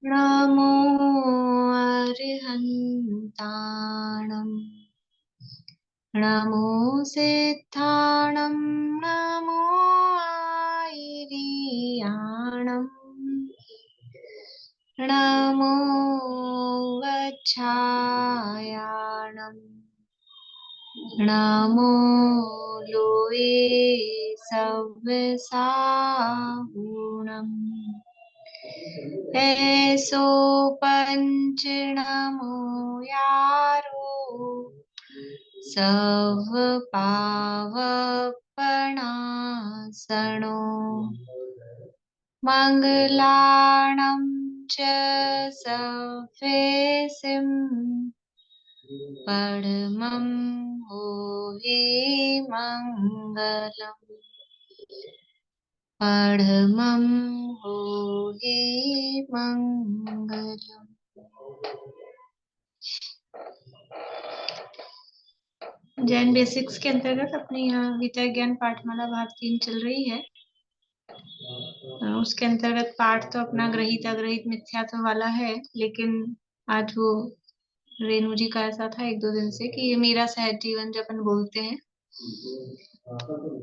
नमो अर्हन्ताणम् नमो सिद्धाणम् नमो आयर्याणम् नमो गच्छायाणम् नमो लोये सव्यसाहुणम् ऐसो पंच नमो यारो सव पावपणासनो मंगलाणं च सव्येसिं परमं भूरि मंगलम् परमं भूरि मंगलम्। जैन बेसिक्स के अंतर्गत अपनी यहाँ गीता ज्ञान पाठमाला भाग 3 चल रही है। उसके अंतर्गत पाठ तो अपना ग्रहित अग्रहित मिथ्यात्व वाला है, लेकिन आज वो रेणु जी का ऐसा था 1-2 दिन से कि ये मेरा सहज जीवन जब अपन बोलते हैं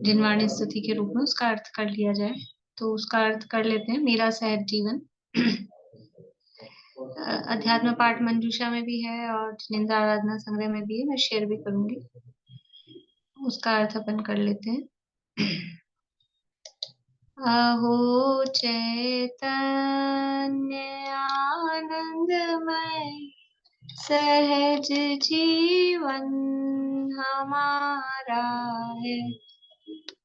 जिनवाणी स्तुति के रूप में, उसका अर्थ कर लिया जाए तो उसका अर्थ कर लेते हैं मेरा सहज जीवन। अध्यात्म पाठ मंजूषा में भी है और निंदा आराधना संग्रह में भी है, मैं शेयर भी करूंगी। उसका अर्थ अपन कर लेते हैं। अहो चैतन्य आनंदमय सहज जीवन हमारा है,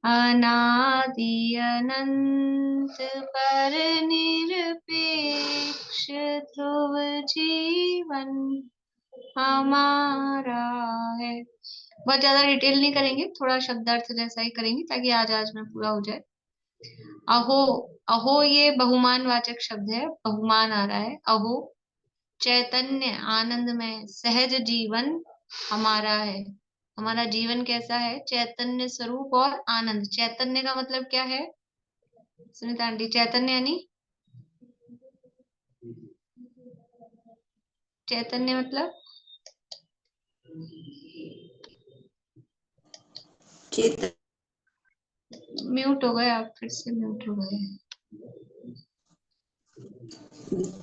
अनादि अनंत पर निरपेक्ष ध्रुव जीवन हमारा है। बहुत ज्यादा डिटेल नहीं करेंगे, थोड़ा शब्दार्थ जैसा ही करेंगे ताकि आज में पूरा हो जाए। अहो, अहो ये बहुमान वाचक शब्द है, बहुमान आ रहा है। अहो चैतन्य आनंदमय सहज जीवन हमारा है। हमारा जीवन कैसा है? चैतन्य स्वरूप और आनंद। चैतन्य का मतलब क्या है सुनीता आंटी? चैतन्य यानी चैतन्य मतलब चेतन। म्यूट हो गए आप, फिर से म्यूट हो गए।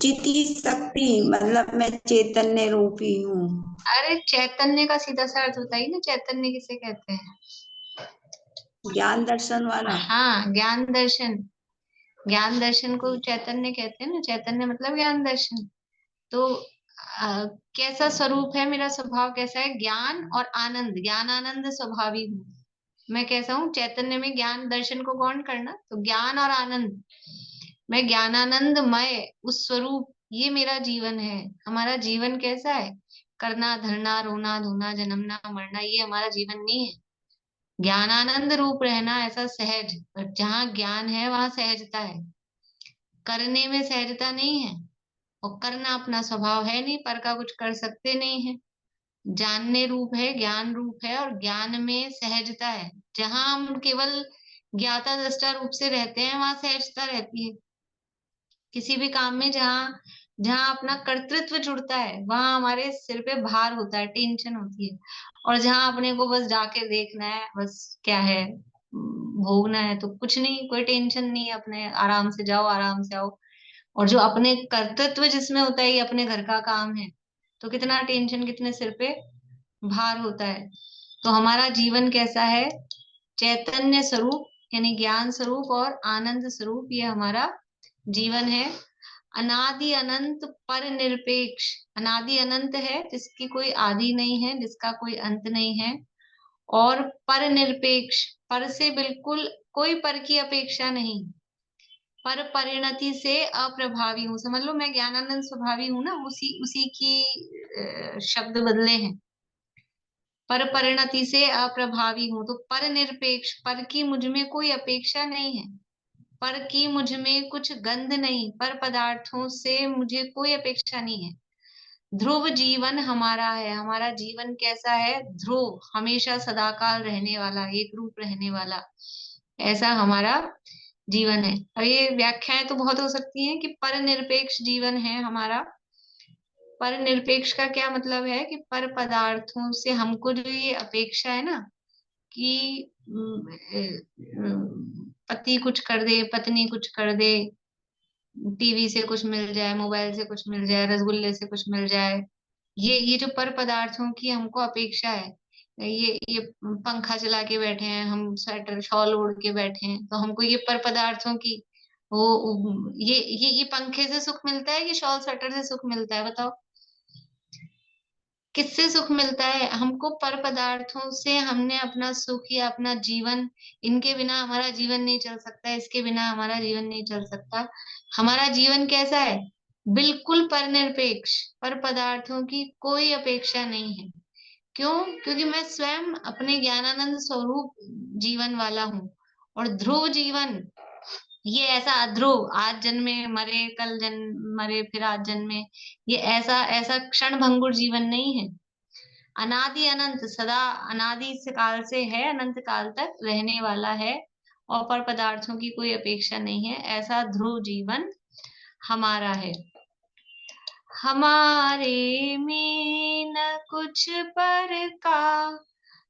चिति शक्ति मतलब मैं चैतन्य रूपी हूँ। अरे चैतन्य का सीधा सा अर्थ बताइए ना, चैतन्य किसे कहते हैं? ज्ञान दर्शन वाला। हाँ, ज्ञान दर्शन। ज्ञान दर्शन को चैतन्य कहते हैं ना। चैतन्य मतलब ज्ञान दर्शन। तो कैसा स्वरूप है मेरा? स्वभाव कैसा है? ज्ञान और आनंद, ज्ञान आनंद स्वभावी हूँ मैं। कैसा हूँ? चैतन्य में ज्ञान दर्शन को गौण करना, तो ज्ञान और आनंद, मैं ज्ञानानंदमय उस स्वरूप, ये मेरा जीवन है। हमारा जीवन कैसा है? करना धरना रोना धोना जन्मना मरना, ये हमारा जीवन नहीं है। ज्ञानानंद रूप रहना, ऐसा सहज। और जहाँ ज्ञान है वहां सहजता है, करने में सहजता नहीं है। और करना अपना स्वभाव है नहीं, पर का कुछ कर सकते नहीं है। जानने रूप है, ज्ञान रूप है, और ज्ञान में सहजता है। जहां हम केवल ज्ञाता दृष्टा रूप से रहते हैं वहां सहजता रहती है। किसी भी काम में जहाँ जहाँ अपना कर्तृत्व जुड़ता है वहां हमारे सिर पे भार होता है, टेंशन होती है। और जहाँ अपने को बस जाके देखना है, बस क्या है, भोगना है, तो कुछ नहीं, कोई टेंशन नहीं है, अपने आराम से जाओ आराम से आओ। और जो अपने कर्तृत्व जिसमें होता है, ये अपने घर का काम है, तो कितना टेंशन, कितने सिर पे भार होता है। तो हमारा जीवन कैसा है? चैतन्य स्वरूप यानी ज्ञान स्वरूप और आनंद स्वरूप, ये हमारा जीवन है। अनादि अनंत पर निरपेक्ष, अनादि अनंत है जिसकी कोई आदि नहीं है, जिसका कोई अंत नहीं है। और पर निरपेक्ष, पर से बिल्कुल कोई पर की अपेक्षा नहीं, पर परिणति से अप्रभावी हूँ। समझ लो मैं ज्ञानानंद स्वभावी हूँ ना, उसी उसी की शब्द बदले हैं। पर परिणति से अप्रभावी हूँ, तो पर निरपेक्ष, पर की मुझ में कोई अपेक्षा नहीं है, पर की मुझ में कुछ गंध नहीं, पर पदार्थों से मुझे कोई अपेक्षा नहीं है। ध्रुव जीवन हमारा है। हमारा जीवन कैसा है? ध्रुव, हमेशा सदाकाल रहने वाला, एक रूप रहने वाला, ऐसा हमारा जीवन है। और ये व्याख्याएं तो बहुत हो सकती हैं कि पर निरपेक्ष जीवन है हमारा। पर निरपेक्ष का क्या मतलब है कि पर पदार्थों से हमको जो ये अपेक्षा है ना कि पति कुछ कर दे, पत्नी कुछ कर दे, टीवी से कुछ मिल जाए, मोबाइल से कुछ मिल जाए, रसगुल्ले से कुछ मिल जाए, ये जो पर पदार्थों की हमको अपेक्षा है, ये पंखा चला के बैठे हैं हम, स्वेटर शॉल ओढ़ के बैठे हैं, तो हमको ये पर पदार्थों की ये पंखे से सुख मिलता है कि शॉल स्वेटर से सुख मिलता है, बताओ किससे सुख मिलता है हमको? पर पदार्थों से हमने अपना सुख या अपना जीवन, इनके बिना हमारा जीवन नहीं चल सकता, इसके बिना हमारा जीवन नहीं चल सकता। हमारा जीवन कैसा है? बिल्कुल परनिरपेक्ष, पर पदार्थों की कोई अपेक्षा नहीं है। क्यों? क्योंकि मैं स्वयं अपने ज्ञानानंद स्वरूप जीवन वाला हूँ। और ध्रुव जीवन ये ऐसा अध्रुव, आज जन्मे मरे, कल जन्म मरे, फिर आज जन्मे, ये ऐसा ऐसा क्षण भंगुर जीवन नहीं है। अनादि अनंत, सदा अनादि से काल से है, अनंत काल तक रहने वाला है, और पर पदार्थों की कोई अपेक्षा नहीं है। ऐसा ध्रुव जीवन हमारा है। हमारे में न कुछ पर का,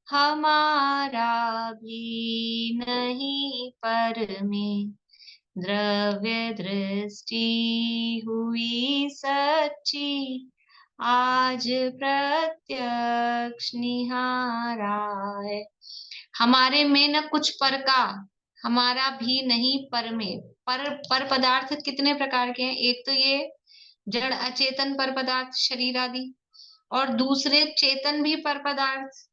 हमारा भी नहीं पर में, द्रव्य दृष्टि हुई सच्ची, आज प्रत्यक्ष निहारा है। हमारे में न कुछ पर का, हमारा भी नहीं पर में। पर पदार्थ कितने प्रकार के हैं? एक तो ये जड़ अचेतन पर पदार्थ शरीर आदि, और दूसरे चेतन भी पर पदार्थ।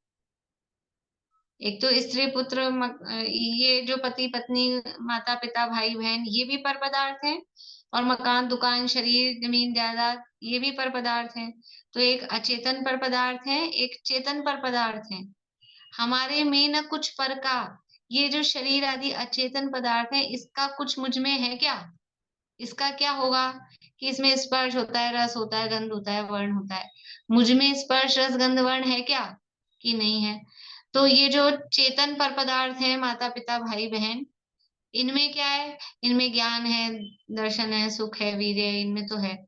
एक तो स्त्री पुत्र ये जो पति पत्नी, माता पिता भाई बहन, ये भी पर पदार्थ हैं। और मकान दुकान शरीर जमीन जायदाद, ये भी पर पदार्थ हैं। तो एक अचेतन पर पदार्थ है, एक चेतन पर पदार्थ है। हमारे में न कुछ पर का, ये जो शरीर आदि अचेतन पदार्थ है, इसका कुछ मुझ में है क्या? इसका क्या होगा कि इसमें स्पर्श होता है, रस होता है, गंध होता है, वर्ण होता है। मुझ में स्पर्श रस गंध वर्ण है क्या? कि नहीं है। तो ये जो चेतन पर पदार्थ है, माता पिता भाई बहन, इनमें क्या है? इनमें ज्ञान है, दर्शन है, सुख है, वीर्य है, इनमें तो है।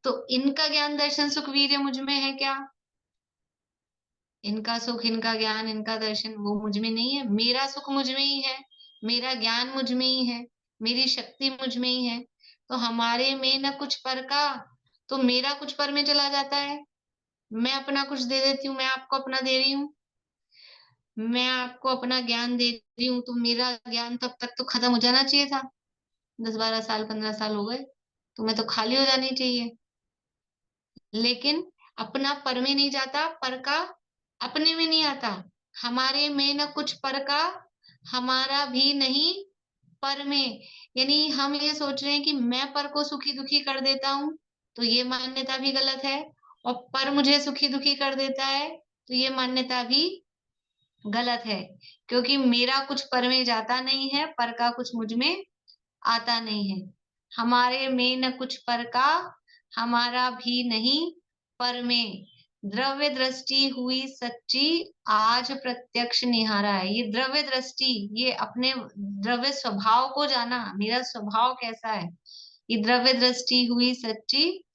तो इनका ज्ञान दर्शन सुख वीर्य मुझ में है क्या? इनका सुख, इनका ज्ञान, इनका दर्शन वो मुझ में नहीं है। मेरा सुख मुझ में ही है, मेरा ज्ञान मुझ में ही है, मेरी शक्ति मुझ में ही है। तो हमारे में न कुछ पर का, तो मेरा कुछ पर में चला जाता है। मैं अपना कुछ दे देती हूँ, मैं आपको अपना दे रही हूँ, मैं आपको अपना ज्ञान दे रही हूँ, तो मेरा ज्ञान तब तक तो खत्म हो जाना चाहिए था। 10 12 साल 15 साल हो गए, तो मैं तो खाली हो जानी चाहिए। लेकिन अपना पर में नहीं जाता, पर का अपने में नहीं आता। हमारे में न कुछ पर का, हमारा भी नहीं पर में। यानी हम ये सोच रहे हैं कि मैं पर को सुखी दुखी कर देता हूँ, तो ये मान्यता भी गलत है। और पर मुझे सुखी दुखी कर देता है, तो ये मान्यता भी गलत है। क्योंकि मेरा कुछ पर में जाता नहीं है, पर का कुछ मुझ में आता नहीं है। हमारे में न कुछ पर का, हमारा भी नहीं पर में, द्रव्य दृष्टि हुई सच्ची, आज प्रत्यक्ष निहारा है। ये द्रव्य दृष्टि, ये अपने द्रव्य स्वभाव को जाना, मेरा स्वभाव कैसा है, ये द्रव्य दृष्टि हुई सच्ची,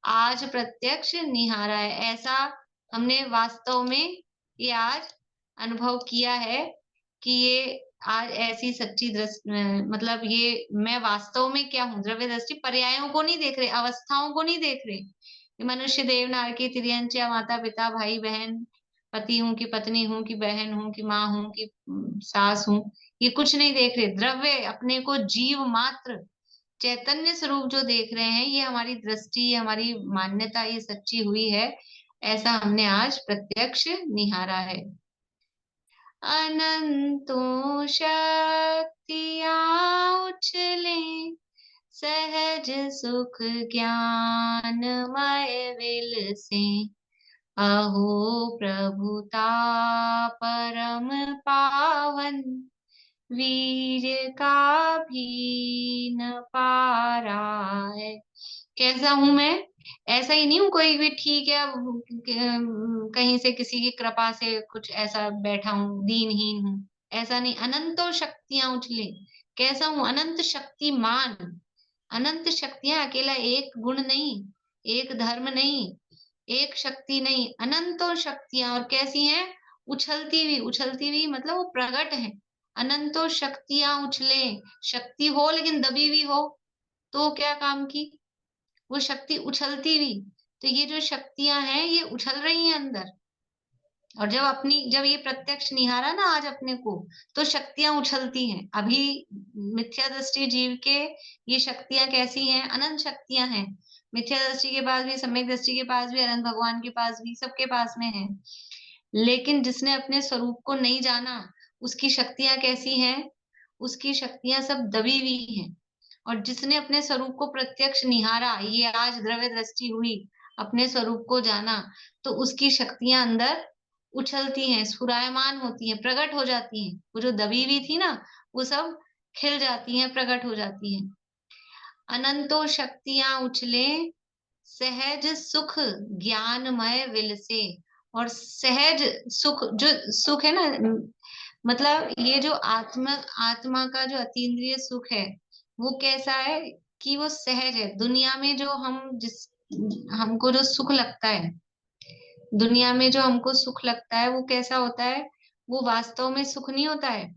आज प्रत्यक्ष निहारा है। ऐसा हमने वास्तव में ये आज अनुभव किया है कि ये आज ऐसी सच्ची दृष्टि, मतलब ये मैं वास्तव में क्या हूँ, द्रव्य दृष्टि पर्यायों को नहीं देख रहे, अवस्थाओं को नहीं देख रहे कि मनुष्य देवनार की तिर्यंच या माता पिता भाई बहन, पति हूँ कि पत्नी हूँ कि बहन हूँ कि माँ हूँ कि सास हूँ, ये कुछ नहीं देख रहे। द्रव्य अपने को जीव मात्र चैतन्य स्वरूप जो देख रहे हैं, ये हमारी दृष्टि, हमारी मान्यता ये सच्ची हुई है। ऐसा हमने आज प्रत्यक्ष निहारा है। अनंतों शक्तियाँ उछले, सहज सुख ज्ञानमय विलसे, अहो प्रभुता परम पावन, वीर्य का भी न पारा है। कैसा हूं मैं? ऐसा ही नहीं हूँ कोई भी, ठीक है कहीं से किसी की कृपा से कुछ ऐसा बैठा हूँ, दीनहीन हूँ, ऐसा नहीं। अनंतों शक्तियां उछले, कैसा हूँ? अनंत शक्तिमान। अनंत शक्तियां, अकेला एक गुण नहीं, एक धर्म नहीं, एक शक्ति नहीं, अनंतों शक्तियां। और कैसी हैं? उछलती हुई। उछलती हुई मतलब वो प्रकट है। अनंतों शक्तियां उछले। शक्ति हो लेकिन दबी हुई हो तो क्या काम की? वो शक्ति उछलती हुई। तो ये जो शक्तियां हैं ये उछल रही हैं अंदर। और जब ये प्रत्यक्ष निहारा ना आज अपने को, तो शक्तियां उछलती हैं। अभी मिथ्या दृष्टि जीव के ये शक्तियां कैसी हैं? अनंत शक्तियां हैं। मिथ्या दृष्टि के पास भी, सम्यक दृष्टि के पास भी, अनंत भगवान के पास भी, सबके पास में है। लेकिन जिसने अपने स्वरूप को नहीं जाना, उसकी शक्तियां कैसी हैं? उसकी शक्तियां सब दबी हुई हैं। और जिसने अपने स्वरूप को प्रत्यक्ष निहारा, ये आज द्रव्य दृष्टि हुई, अपने स्वरूप को जाना, तो उसकी शक्तियां अंदर उछलती हैं, स्फुरायमान होती हैं, प्रकट हो जाती हैं। वो जो दबी हुई थी ना, वो सब खिल जाती हैं, प्रकट हो जाती हैं। अनंतो शक्तियां उछले, सहज सुख ज्ञानमय विल से। और सहज सुख, जो सुख है ना, मतलब ये जो आत्मा आत्मा का जो अतीन्द्रिय सुख है, वो कैसा है? कि वो सहज है। दुनिया में जो हमको जो सुख लगता है, दुनिया में जो हमको सुख लगता है, वो कैसा होता है? वो वास्तव में सुख नहीं होता है।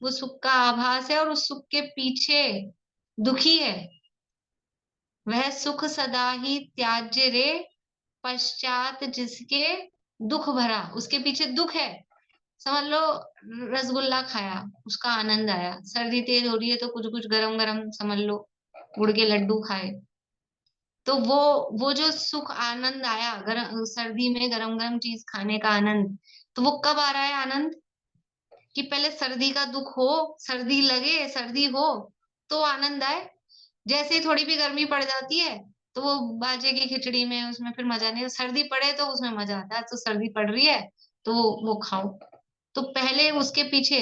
वो सुख का आभास है, और उस सुख के पीछे दुखी है। वह सुख सदा ही त्याज्य रे, पश्चात जिसके दुख भरा। उसके पीछे दुख है। समझ लो, रसगुल्ला खाया, उसका आनंद आया। सर्दी तेज हो रही है तो कुछ कुछ गरम गरम समझ लो, गुड़ के लड्डू खाए। तो वो जो सुख आनंद आया, गरम सर्दी में गरम गरम चीज खाने का आनंद, तो वो कब आ रहा है आनंद? कि पहले सर्दी का दुख हो, सर्दी लगे, सर्दी हो, तो आनंद आए। जैसे ही थोड़ी भी गर्मी पड़ जाती है, तो वो बाजे की खिचड़ी में, उसमें फिर मजा नहीं। सर्दी पड़े तो उसमें मजा आता है। तो सर्दी पड़ रही है तो वो खाओ। तो पहले उसके पीछे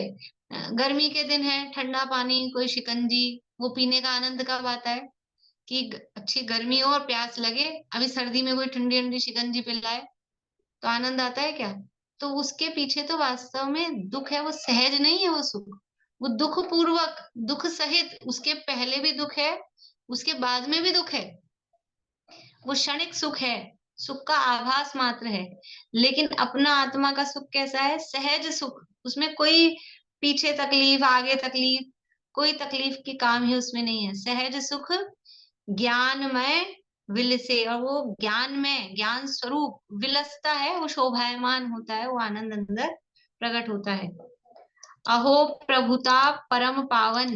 गर्मी के दिन है, ठंडा पानी, कोई शिकंजी, वो पीने का आनंद कब आता है? कि अच्छी गर्मी हो और प्यास लगे, अभी सर्दी में कोई ठंडी ठंडी शिकंजी पिलाए, तो आनंद आता है क्या? तो उसके पीछे तो वास्तव में दुख है। वो सहज नहीं है वो सुख। वो दुख पूर्वक, दुख सहित, उसके पहले भी दुख है, उसके बाद में भी दुख है। वो क्षणिक सुख है, सुख का आभास मात्र है। लेकिन अपना आत्मा का सुख कैसा है? सहज सुख। उसमें कोई पीछे तकलीफ, आगे तकलीफ, कोई तकलीफ की काम ही उसमें नहीं है। सहज सुख ज्ञानमय विल से। और वो ज्ञान में, ज्ञान स्वरूप विलसता है, वो शोभायमान होता है, वो आनंद अंदर प्रकट होता है। अहो प्रभुता परम पावन,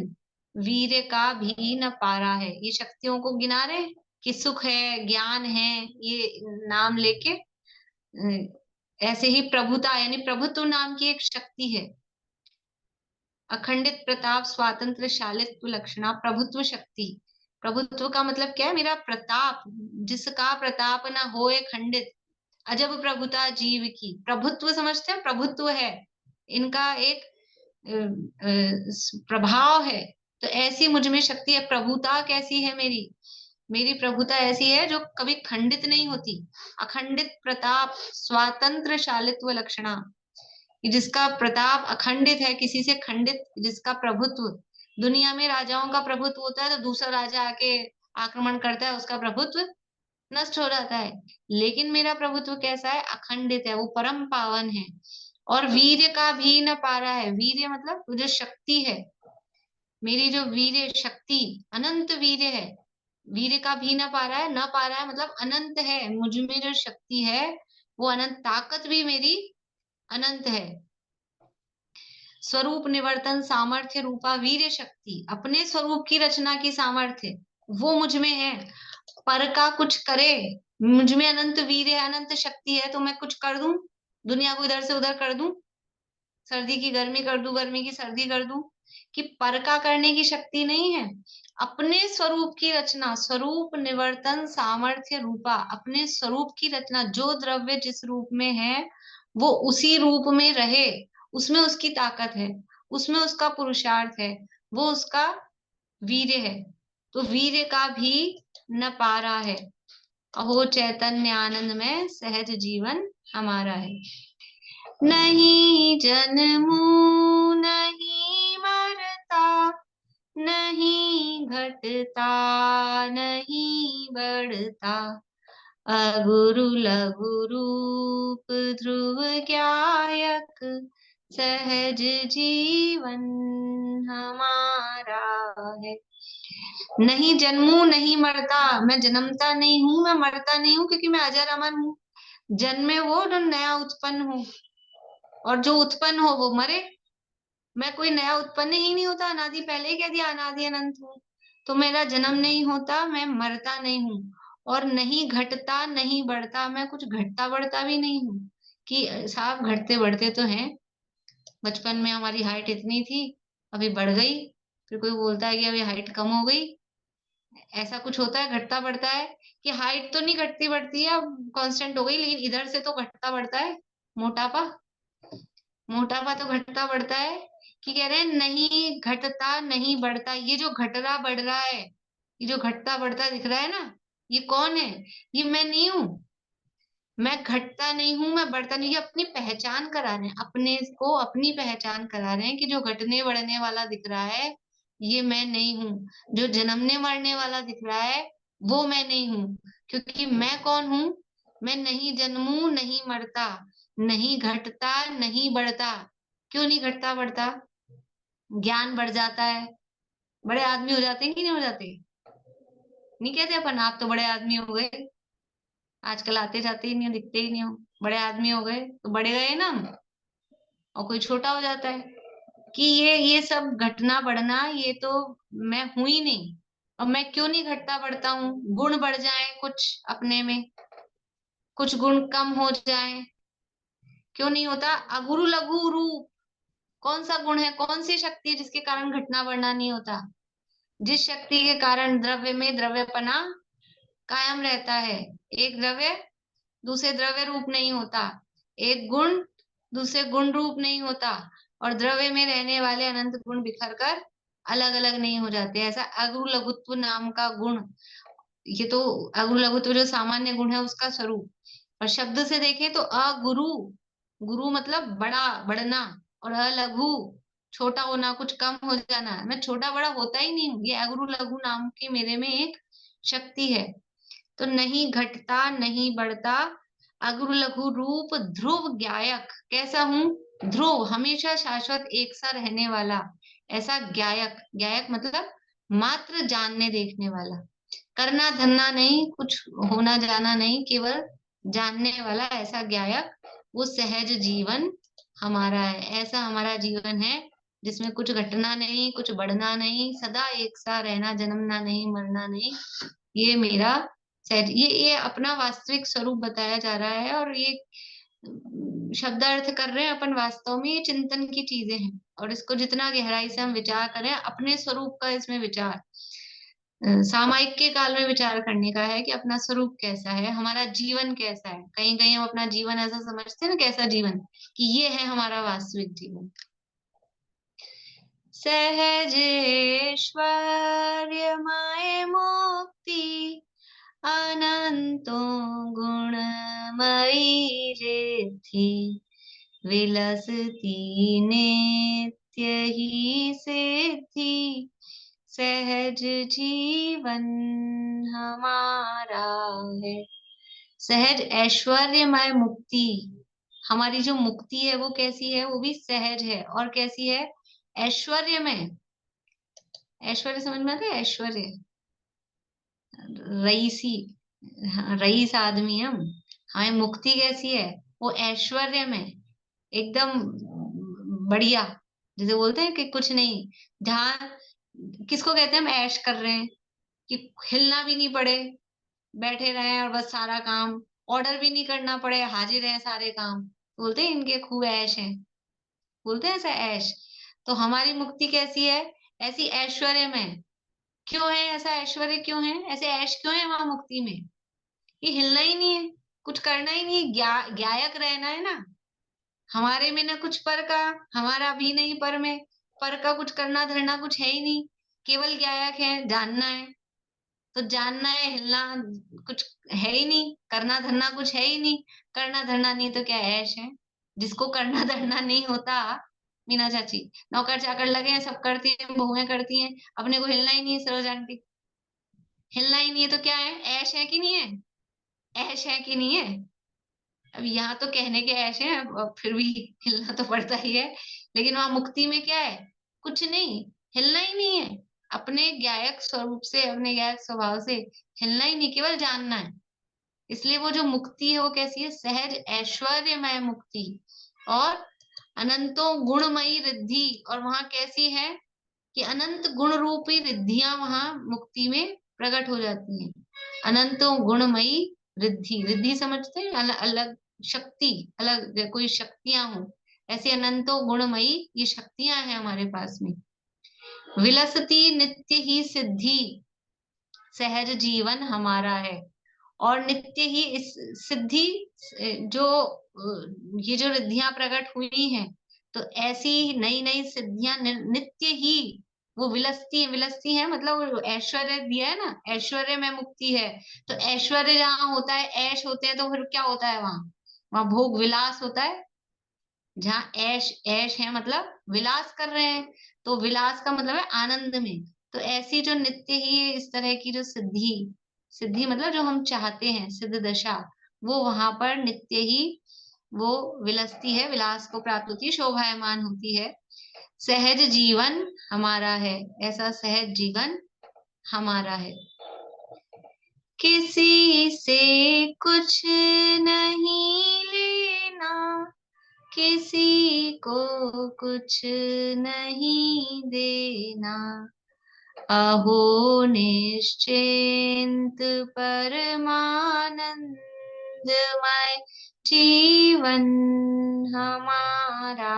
वीर का भी न पारा है। ये शक्तियों को गिना रहे हैं कि सुख है, ज्ञान है, ये नाम लेके ऐसे ही प्रभुता यानी प्रभुत्व नाम की एक शक्ति है। अखंडित प्रताप स्वातंत्र शालित्व लक्षणा, प्रभुत्व शक्ति। प्रभुत्व का मतलब क्या है? मेरा प्रताप, जिसका प्रताप ना होए खंडित, अजब प्रभुता जीव की। प्रभुत्व समझते हैं? प्रभुत्व है इनका एक प्रभाव है। तो ऐसी मुझ में शक्ति है। प्रभुता कैसी है मेरी? मेरी प्रभुता ऐसी है जो कभी खंडित नहीं होती। अखंडित प्रताप स्वातंत्र शालित्व लक्षणा, कि जिसका प्रताप अखंडित है, किसी से खंडित, जिसका प्रभुत्व, दुनिया में राजाओं का प्रभुत्व होता है तो दूसरा राजा आके आक्रमण करता है, उसका प्रभुत्व नष्ट हो जाता है। लेकिन मेरा प्रभुत्व कैसा है? अखंडित है, वो परम पावन है। और वीर्य का भी न पारा है। वीर्य मतलब वो जो शक्ति है, मेरी जो वीर्य शक्ति, अनंत वीर्य है। वीर्य का भी न पा रहा है, न पा रहा है मतलब अनंत है। मुझ में जो शक्ति है वो अनंत, ताकत भी मेरी अनंत है। स्वरूप निवर्तन सामर्थ्य रूपा वीर्य शक्ति, अपने स्वरूप की रचना की सामर्थ्य वो मुझ में है। पर का कुछ करे, मुझ में अनंत वीर्य है, अनंत शक्ति है, तो मैं कुछ कर दूं, दुनिया को इधर से उधर कर दूं, सर्दी की गर्मी कर दूं, गर्मी की सर्दी कर दूं, कि पर का करने की शक्ति नहीं है। अपने स्वरूप की रचना, स्वरूप निवर्तन सामर्थ्य रूपा, अपने स्वरूप की रचना, जो द्रव्य जिस रूप में है वो उसी रूप में रहे, उसमें उसकी ताकत है, उसमें उसका पुरुषार्थ है, वो उसका वीर्य है। तो वीर्य का भी न पारा है। अहो चैतन्य आनंद में सहज जीवन हमारा है। नहीं जन्मू नहीं मरता, नहीं घटता नहीं बढ़ता, अगुरु लघु रूप ध्रुव गायक, सहज जीवन हमारा है। नहीं जन्मू नहीं मरता, मैं जन्मता नहीं हूँ, मैं मरता नहीं हूँ, क्योंकि मैं अजर अमर हूँ। जन्मे वो जो नया उत्पन्न हो, और जो उत्पन्न हो वो मरे। मैं कोई नया उत्पन्न ही नहीं होता, अनादि पहले ही कह दिया, अनादि अनंत हूँ। तो मेरा जन्म नहीं होता, मैं मरता नहीं हूँ, और नहीं घटता नहीं बढ़ता, मैं कुछ घटता बढ़ता भी नहीं हूँ। कि साहब घटते बढ़ते तो हैं, बचपन में हमारी हाइट इतनी थी, अभी बढ़ गई, फिर कोई बोलता है कि अभी हाइट कम हो गई। ऐसा कुछ होता है, घटता बढ़ता है? कि हाइट तो नहीं घटती बढ़ती है, अब कांस्टेंट हो गई, लेकिन इधर से तो घटता बढ़ता है। मोटापा, मोटापा तो घटता बढ़ता है। कि कह रहे हैं नहीं घटता नहीं बढ़ता, ये जो घट रहा बढ़ रहा है, ये जो घटता बढ़ता दिख रहा है ना, ये कौन है? ये मैं नहीं हूं। मैं घटता नहीं हूं, मैं बढ़ता नहीं, ये अपनी पहचान करा रहे हैं, अपने को अपनी पहचान करा रहे हैं कि जो घटने बढ़ने वाला दिख रहा है ये मैं नहीं हूँ। जो जन्मने मरने वाला दिख रहा है वो मैं नहीं हूँ। क्योंकि मैं कौन हूँ? मैं नहीं जन्मू नहीं मरता, नहीं घटता नहीं बढ़ता। क्यों नहीं घटता बढ़ता? ज्ञान बढ़ जाता है, बड़े आदमी हो जाते हैं कि नहीं हो जाते? नहीं कहते अपन आप तो बड़े आदमी हो गए, आजकल आते जाते ही नहीं हो, दिखते ही नहीं हो, बड़े आदमी हो गए, तो बड़े गए ना हम। और कोई छोटा हो जाता है। कि ये सब घटना बढ़ना, ये तो मैं हूं ही नहीं। और मैं क्यों नहीं घटता बढ़ता हूँ? गुण बढ़ जाए कुछ अपने में, कुछ गुण कम हो जाए, क्यों नहीं होता? अगुरु लघु रूप, कौन सा गुण है, कौन सी शक्ति है जिसके कारण घटना बढ़ना नहीं होता? जिस शक्ति के कारण द्रव्य में द्रव्यपना कायम रहता है। एक द्रव्य दूसरे द्रव्य रूप नहीं होता, एक गुण दूसरे गुण रूप नहीं होता, और द्रव्य में रहने वाले अनंत गुण बिखर कर अलग अलग नहीं हो जाते। ऐसा अगुरु लघुत्व नाम का गुण, ये तो अगुरु लघुत्व जो सामान्य गुण है उसका स्वरूप। और शब्द से देखें तो अगुरु, गुरु मतलब बड़ा बढ़ना, और अलघु छोटा होना, कुछ कम हो जाना। मैं छोटा बड़ा होता ही नहीं हूँ, ये अगुरु लघु नाम की मेरे में एक शक्ति है। तो नहीं घटता नहीं बढ़ता, अगुरु लघु रूप ध्रुव गायक, कैसा हूं? ध्रुव, हमेशा शाश्वत एक सा रहने वाला, ऐसा गायक। गायक मतलब मात्र जानने देखने वाला, करना धरना नहीं, कुछ होना जाना नहीं, केवल जानने वाला, ऐसा गायक। वो सहज जीवन हमारा है, ऐसा हमारा जीवन है जिसमें कुछ घटना नहीं, कुछ बढ़ना नहीं, सदा एक सा रहना, जन्मना नहीं मरना नहीं। ये मेरा सहज, ये अपना वास्तविक स्वरूप बताया जा रहा है। और ये शब्दार्थ कर रहे हैं अपन, वास्तव में ये चिंतन की चीजें हैं, और इसको जितना गहराई से हम विचार करें, अपने स्वरूप का इसमें विचार, सामायिक के काल में विचार करने का है कि अपना स्वरूप कैसा है, हमारा जीवन कैसा है। कहीं कहीं हम अपना जीवन ऐसा समझते हैं ना, कैसा जीवन, कि ये है हमारा वास्तविक जीवन। सहजेश्वर्यमय मुक्ति, अनंतो गुणमयी रिद्धि, विलसती नित्य ही सिद्धि, सहज जीवन हमारा है। सहज ऐश्वर्यमय मुक्ति, हमारी जो मुक्ति है वो कैसी है? वो भी सहज है, और कैसी है? ऐश्वर्य में। ऐश्वर्य समझ में आता है? ऐश्वर्य रईसी, हाँ, रईस आदमी हम। हमें मुक्ति कैसी है? वो ऐश्वर्य में, एकदम बढ़िया। जैसे बोलते हैं कि कुछ नहीं, जहाँ किसको कहते हैं हम ऐश कर रहे हैं? कि हिलना भी नहीं पड़े, बैठे रहे, और बस सारा काम, ऑर्डर भी नहीं करना पड़े, हाजिर है सारे काम, बोलते हैं इनके खूब ऐश है, बोलते हैं ऐसा ऐश। तो हमारी मुक्ति कैसी है? ऐसी ऐश्वर्य में। क्यों है ऐसा ऐश्वर्य, क्यों है ऐसे ऐश, क्यों है वहां मुक्ति में? ये हिलना ही नहीं है, कुछ करना ही नहीं, गायक रहना है ना। हमारे में ना कुछ पर का, हमारा भी नहीं पर में, पर का कुछ करना धरना कुछ है ही नहीं, केवल गायक है, जानना है। तो जानना है, हिलना कुछ है ही नहीं, करना धरना कुछ है ही नहीं। करना धरना नहीं तो क्या ऐश है? जिसको करना धरना नहीं होता, मीना चाची, नौकर चाकर लगे हैं, सब करती हैं, बहुएं करती हैं, अपने को हिलना ही नहीं है। सरोज आंटी, हिलना ही नहीं है तो क्या है, ऐश है कि नहीं है, ऐश है कि नहीं है। अब यहाँ तो कहने के ऐश है, अब फिर भी हिलना तो पड़ता ही है। लेकिन वहां मुक्ति में क्या है, कुछ नहीं, हिलना ही नहीं है। अपने ज्ञायक स्वरूप से, अपने ज्ञायक स्वभाव से हिलना ही नहीं, केवल जानना है। इसलिए वो जो मुक्ति है वो कैसी है, सहज ऐश्वर्यमय मुक्ति और अनंतों गुणमयी रिद्धि। और वहां कैसी है कि अनंत गुण रूपी रिद्धियां वहां मुक्ति में प्रकट हो जाती हैं। अनंतों गुणमयी रिद्धि, रिद्धि समझते हैं, अलग अलग शक्ति, अलग कोई शक्तियां हो, ऐसी अनंतों गुणमयी ये शक्तियां हैं हमारे पास में। विलसती नित्य ही सिद्धि, सहज जीवन हमारा है। और नित्य ही इस सिद्धि, जो ये जो रिद्धियां प्रकट हुई हैं, तो ऐसी नई नई सिद्धियां नित्य ही वो विलसती है, मतलब वो ऐश्वर्य दिया है ना, ऐश्वर्य में मुक्ति है। तो ऐश्वर्य जहाँ होता है, ऐश होते हैं, तो फिर क्या होता है वहां, वहां भोग विलास होता है। जहाँ ऐश, ऐश है मतलब विलास कर रहे हैं, तो विलास का मतलब है आनंद में। तो ऐसी जो नित्य ही इस तरह की जो सिद्धि, सिद्धि मतलब जो हम चाहते हैं, सिद्ध दशा, वो वहां पर नित्य ही वो विलसती है, विलास को प्राप्त होती है, शोभायमान होती है। सहज जीवन हमारा है, ऐसा सहज जीवन हमारा है। किसी से कुछ नहीं लेना, किसी को कुछ नहीं देना, अहो निश्चिंत परमानंदमय जीवन हमारा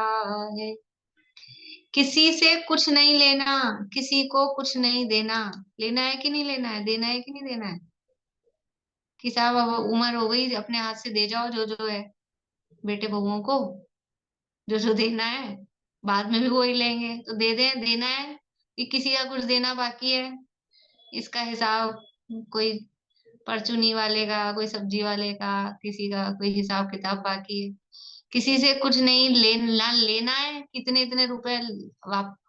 है। किसी से कुछ नहीं लेना, किसी को कुछ नहीं देना। लेना है कि नहीं लेना है, देना है कि नहीं देना है, कि साहब अब उम्र हो गई, अपने हाथ से दे जाओ जो जो है बेटे बहुओं को, जो जो देना है, बाद में भी वही लेंगे, तो दे दें। देना है कि किसी का कुछ देना बाकी है, इसका हिसाब कोई परचूनी वाले का, कोई सब्जी वाले का, किसी का कोई हिसाब किताब बाकी है। किसी से कुछ नहीं लेना, लेना है, कितने इतने रुपए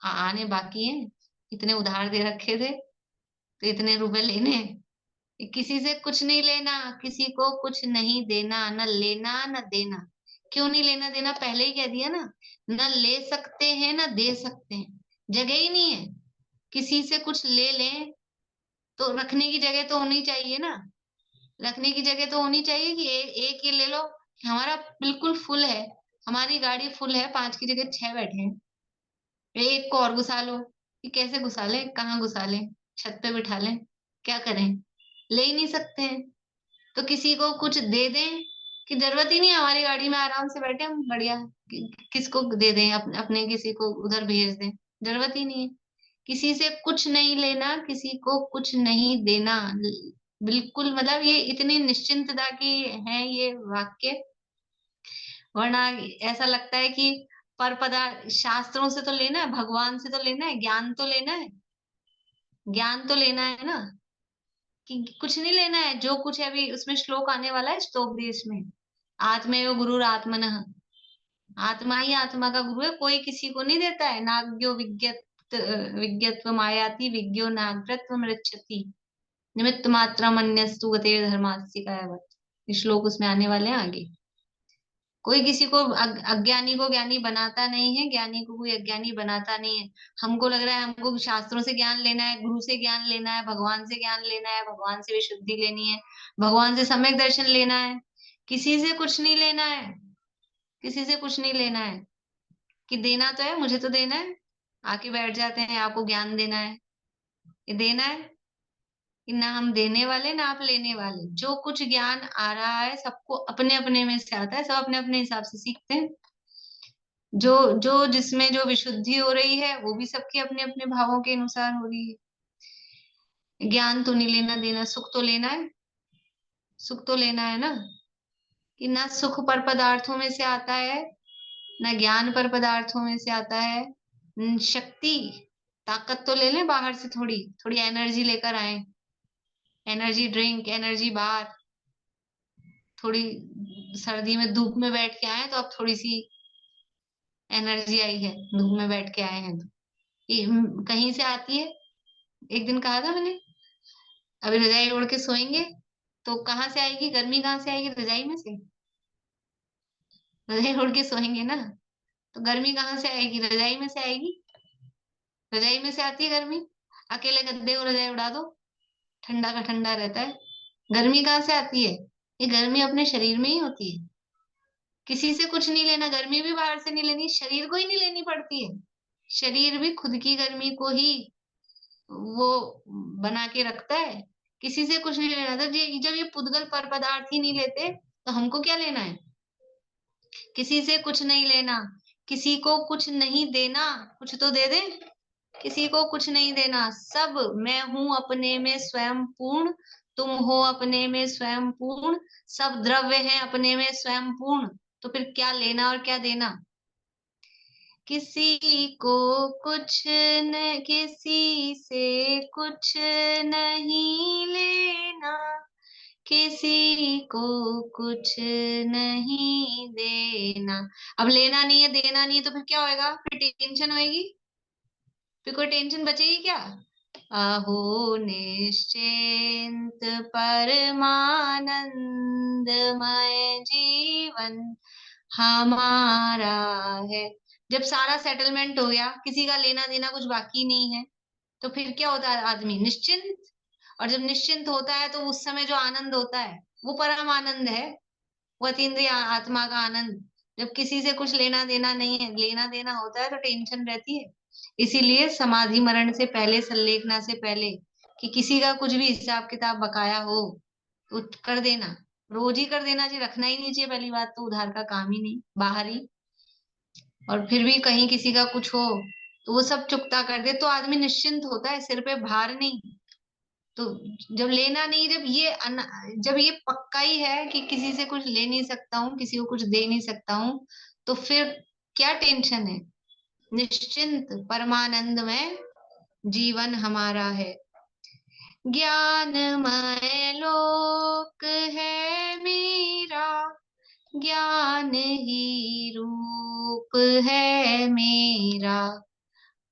आने बाकी हैं, इतने उधार दे रखे थे, तो इतने रुपए लेने हैं। किसी से कुछ नहीं लेना, किसी को कुछ नहीं देना, न लेना न देना। क्यों नहीं लेना देना, पहले ही कह दिया ना, न ले सकते हैं न दे सकते हैं, जगह ही नहीं है। किसी से कुछ ले लें तो रखने की जगह तो होनी चाहिए ना, रखने की जगह तो होनी चाहिए कि एक ही ले लो। हमारा बिल्कुल फुल है, हमारी गाड़ी फुल है, 5 की जगह 6 बैठे हैं, एक को और घुसा लो। कि कैसे घुसा लें, कहाँ घुसा लें, छत पे बिठा लें, क्या करें, ले ही नहीं सकते हैं। तो किसी को कुछ दे दें कि जरूरत ही नहीं है, हमारी गाड़ी में आराम से बैठे हम बढ़िया, किसको दे दें, अपने किसी को उधर भेज दें, जरूरत ही नहीं है। किसी से कुछ नहीं लेना, किसी को कुछ नहीं देना, बिल्कुल मतलब ये इतनी निश्चिंतता की है ये वाक्य। वरना ऐसा लगता है कि पर पदार्थ, शास्त्रों से तो लेना है, भगवान से तो लेना है, ज्ञान तो लेना है, ज्ञान तो लेना है ना, कि कुछ नहीं लेना है। जो कुछ है, अभी उसमें श्लोक आने वाला है स्तोपदेश में, आत्मेव गुरुर आत्मनः, आत्मा ही आत्मा का गुरु है, कोई किसी को नहीं देता है। नाज्ञो विज्ञत्व मायाति, विज्ञो नाग्रत्व मृच्छति, निमित्त मात्रम अन्यस्तु गतेर धर्मास्य कायवत्। ये श्लोक उसमें आने वाले हैं आगे। कोई किसी को अज्ञानी को ज्ञानी बनाता नहीं है, ज्ञानी को कोई अज्ञानी बनाता नहीं है। हमको लग रहा है हमको शास्त्रों से ज्ञान लेना है, गुरु से ज्ञान लेना है, भगवान से ज्ञान लेना है, भगवान से विशुद्धि लेनी है, भगवान से सम्यक दर्शन लेना है। किसी से कुछ नहीं लेना है, किसी से कुछ नहीं लेना है। कि देना तो है, मुझे तो देना है, आके बैठ जाते हैं, आपको ज्ञान देना है, ये देना है। कि ना हम देने वाले ना आप लेने वाले, जो कुछ ज्ञान आ रहा है सबको अपने अपने में से आता है, सब अपने अपने हिसाब से सीखते हैं। जो जो जिसमें जो विशुद्धि हो रही है वो भी सबके अपने अपने भावों के अनुसार हो रही है। ज्ञान तो नहीं लेना देना, सुख तो लेना है, सुख तो लेना है ना। कि ना सुख पर पदार्थों में से आता है, ना ज्ञान पर पदार्थों में से आता है। शक्ति, ताकत तो ले लें बाहर से, थोड़ी थोड़ी एनर्जी लेकर आए, एनर्जी ड्रिंक, एनर्जी बार, थोड़ी सर्दी में धूप में बैठ के आए तो अब थोड़ी सी एनर्जी आई है, धूप में बैठ के आए हैं तो ये कहीं से आती है। एक दिन कहा था मैंने, अभी रजाई ओढ़ के सोएंगे तो कहाँ से आएगी गर्मी, कहाँ से आएगी? रजाई में से। रजाई ओढ़ के सोएंगे ना, तो गर्मी कहाँ से आएगी? रजाई में से आएगी। रजाई में से आती है गर्मी। अकेले गद्दे को रजाई उड़ा दो, ठंडा का ठंडा रहता है। गर्मी कहाँ से आती है? ये गर्मी अपने शरीर में ही होती है। किसी से कुछ नहीं लेना, गर्मी भी बाहर से नहीं लेनी, शरीर को ही नहीं लेनी पड़ती है। शरीर भी खुद की गर्मी को ही वो बना के रखता है। किसी से कुछ नहीं लेना। जब ये पुद्गल पर पदार्थ ही नहीं लेते तो हमको क्या लेना है? किसी से कुछ नहीं लेना, किसी को कुछ नहीं देना। कुछ तो दे दे। किसी को कुछ नहीं देना, सब मैं हूं अपने में स्वयं पूर्ण, तुम हो अपने में स्वयं पूर्ण, सब द्रव्य हैं अपने में स्वयं पूर्ण। तो फिर क्या लेना और क्या देना? किसी को कुछ न, किसी से कुछ नहीं लेना, किसी को कुछ नहीं देना। अब लेना नहीं है, देना नहीं है, तो फिर क्या होएगा? फिर टेंशन होएगी। फिर कोई टेंशन बचेगी क्या? अहो निश्चिंत परमानंदमय जीवन हमारा है। जब सारा सेटलमेंट हो गया, किसी का लेना देना कुछ बाकी नहीं है, तो फिर क्या होता है? आदमी निश्चिंत। और जब निश्चिंत होता है तो उस समय जो आनंद होता है वो परम आनंद है, वो अतीन्द्रिय आत्मा का आनंद। जब किसी से कुछ लेना देना नहीं है, लेना देना होता है तो टेंशन रहती है। इसीलिए समाधि मरण से पहले, संलेखना से पहले, कि किसी का कुछ भी हिसाब किताब बकाया हो तो कर देना। रोज ही कर देना चाहिए, रखना ही नहीं चाहिए। पहली बात तो उधार का काम ही नहीं, बाहर ही। और फिर भी कहीं किसी का कुछ हो तो वो सब चुकता कर दे तो आदमी निश्चिंत होता है, सिर पे भार नहीं। तो जब लेना नहीं, जब ये पक्का ही है कि किसी से कुछ ले नहीं सकता हूँ, किसी को कुछ दे नहीं सकता हूँ, तो फिर क्या टेंशन है? निश्चिंत परमानंद में जीवन हमारा है। ज्ञानमय लोक है मेरा, ज्ञान ही रूप है मेरा,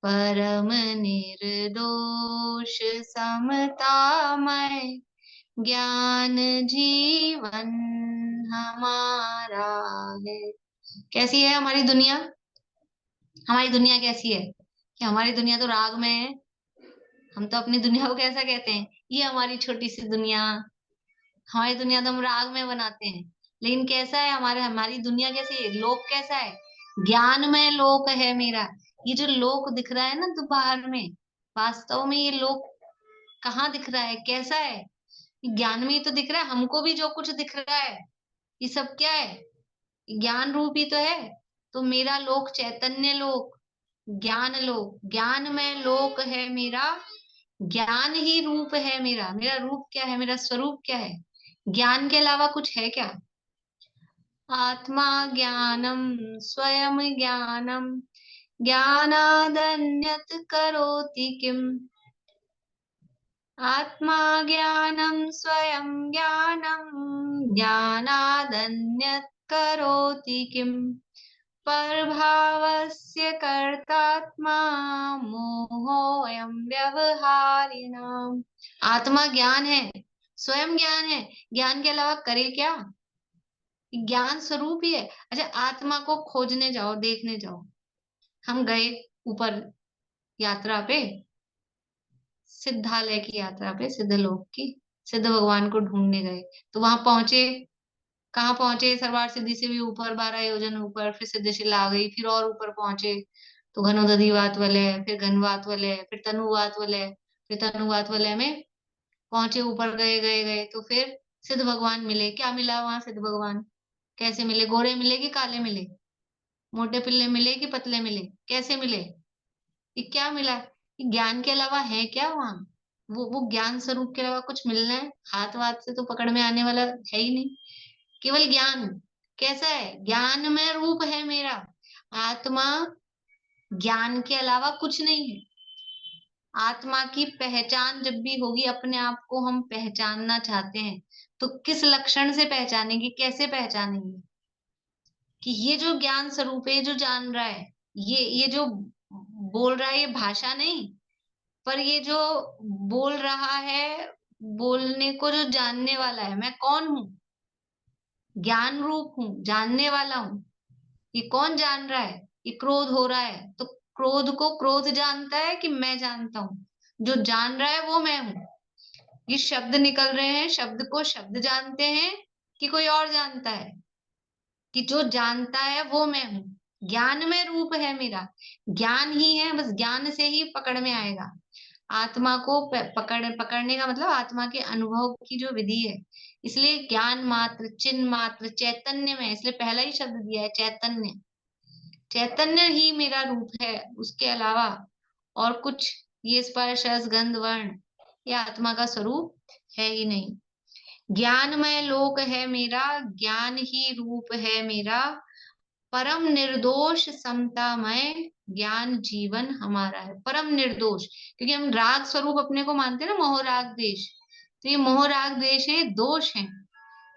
परम निर्दोष समतामय ज्ञान जीवन हमारा है। कैसी है हमारी दुनिया? हमारी दुनिया कैसी है? कि हमारी दुनिया तो राग में है। हम तो अपनी दुनिया को कैसा कहते हैं? ये हमारी छोटी सी दुनिया। हमारी दुनिया तो हम राग में बनाते हैं। लेकिन कैसा है हमारी दुनिया कैसी है? लोक कैसा है? ज्ञानमय लोक है मेरा। ये जो लोक दिख रहा है ना तो बाहर में, वास्तव में ये लोक कहाँ दिख रहा है? कैसा है? ये ज्ञान में ही तो दिख रहा है। हमको भी जो कुछ दिख रहा है ये सब क्या है? ज्ञान रूप ही तो है। तो मेरा लोक चैतन्य लोक, ज्ञान लोक, ज्ञानमय लोक है मेरा। ज्ञान ही रूप है मेरा। मेरा रूप क्या है? मेरा स्वरूप क्या है? ज्ञान के अलावा कुछ है क्या? आत्मा ज्ञानम स्वयं ज्ञानम ज्ञानादन्यत करोति किम। आत्मा ज्ञानम स्वयं ज्ञानम ज्ञानादन्यत करोति किम। परभावस्य कर्तात्मा मोहोऽयं व्यवहारिणाम्। आत्मा ज्ञान है, स्वयं ज्ञान है। ज्ञान के अलावा करे क्या? ज्ञान स्वरूप ही है। अच्छा, आत्मा को खोजने जाओ, देखने जाओ। हम गए ऊपर यात्रा पे, सिद्धालय की यात्रा पे, सिद्ध लोक की, सिद्ध भगवान को ढूंढने गए। तो वहां पहुंचे, कहाँ पहुंचे? सरवार सिद्धि से भी ऊपर, 12 योजन ऊपर, फिर सिद्धशिला आ गई, फिर और ऊपर पहुंचे तो घनोदधिवात वलय, फिर घनवात वलय, फिर तनुवात वलय, फिर तनुवात वलय में पहुंचे, ऊपर गए गए गए तो फिर सिद्ध भगवान मिले। क्या मिला वहां? सिद्ध भगवान कैसे मिले? गोरे मिले कि काले मिले? मोटे पिल्ले मिले कि पतले मिले? कैसे मिले? ये क्या मिला? ये ज्ञान के अलावा है क्या वहां? वो ज्ञान स्वरूप के अलावा कुछ मिलना है? हाथ वाथ से तो पकड़ में आने वाला है ही नहीं। केवल ज्ञान। कैसा है? ज्ञान में रूप है मेरा। आत्मा ज्ञान के अलावा कुछ नहीं है। आत्मा की पहचान जब भी होगी, अपने आप को हम पहचानना चाहते हैं तो किस लक्षण से पहचानेंगे? कैसे पहचानेंगे कि ये जो ज्ञान स्वरूप है, ये जो जान रहा है, ये जो बोल रहा है ये भाषा नहीं, पर ये जो बोल रहा है, बोलने को जो जानने वाला है, मैं कौन हूँ? ज्ञान रूप हूँ, जानने वाला हूँ। ये कौन जान रहा है? ये क्रोध हो रहा है, तो क्रोध को क्रोध जानता है कि मैं जानता हूँ? जो जान रहा है वो मैं हूँ। ये शब्द निकल रहे हैं, शब्द को शब्द जानते हैं कि कोई और जानता है? कि जो जानता है वो मैं हूँ। ज्ञान में रूप है मेरा, ज्ञान ही है, बस ज्ञान से ही पकड़ में आएगा। आत्मा को पकड़ने का मतलब आत्मा के अनुभव की जो विधि है। इसलिए ज्ञान मात्र, चिन्ह मात्र, चैतन्य में, इसलिए पहला ही शब्द दिया है चैतन्य। चैतन्य ही मेरा रूप है, उसके अलावा और कुछ ये स्पर्श रस गंध वर्ण ये आत्मा का स्वरूप है ही नहीं। ज्ञानमय लोक है मेरा, ज्ञान ही रूप है मेरा, परम निर्दोष समतामय ज्ञान जीवन हमारा है। परम निर्दोष, क्योंकि हम राग स्वरूप अपने को मानते हैं ना, मोह राग द्वेष। तो ये मोह राग द्वेष है, दोष है।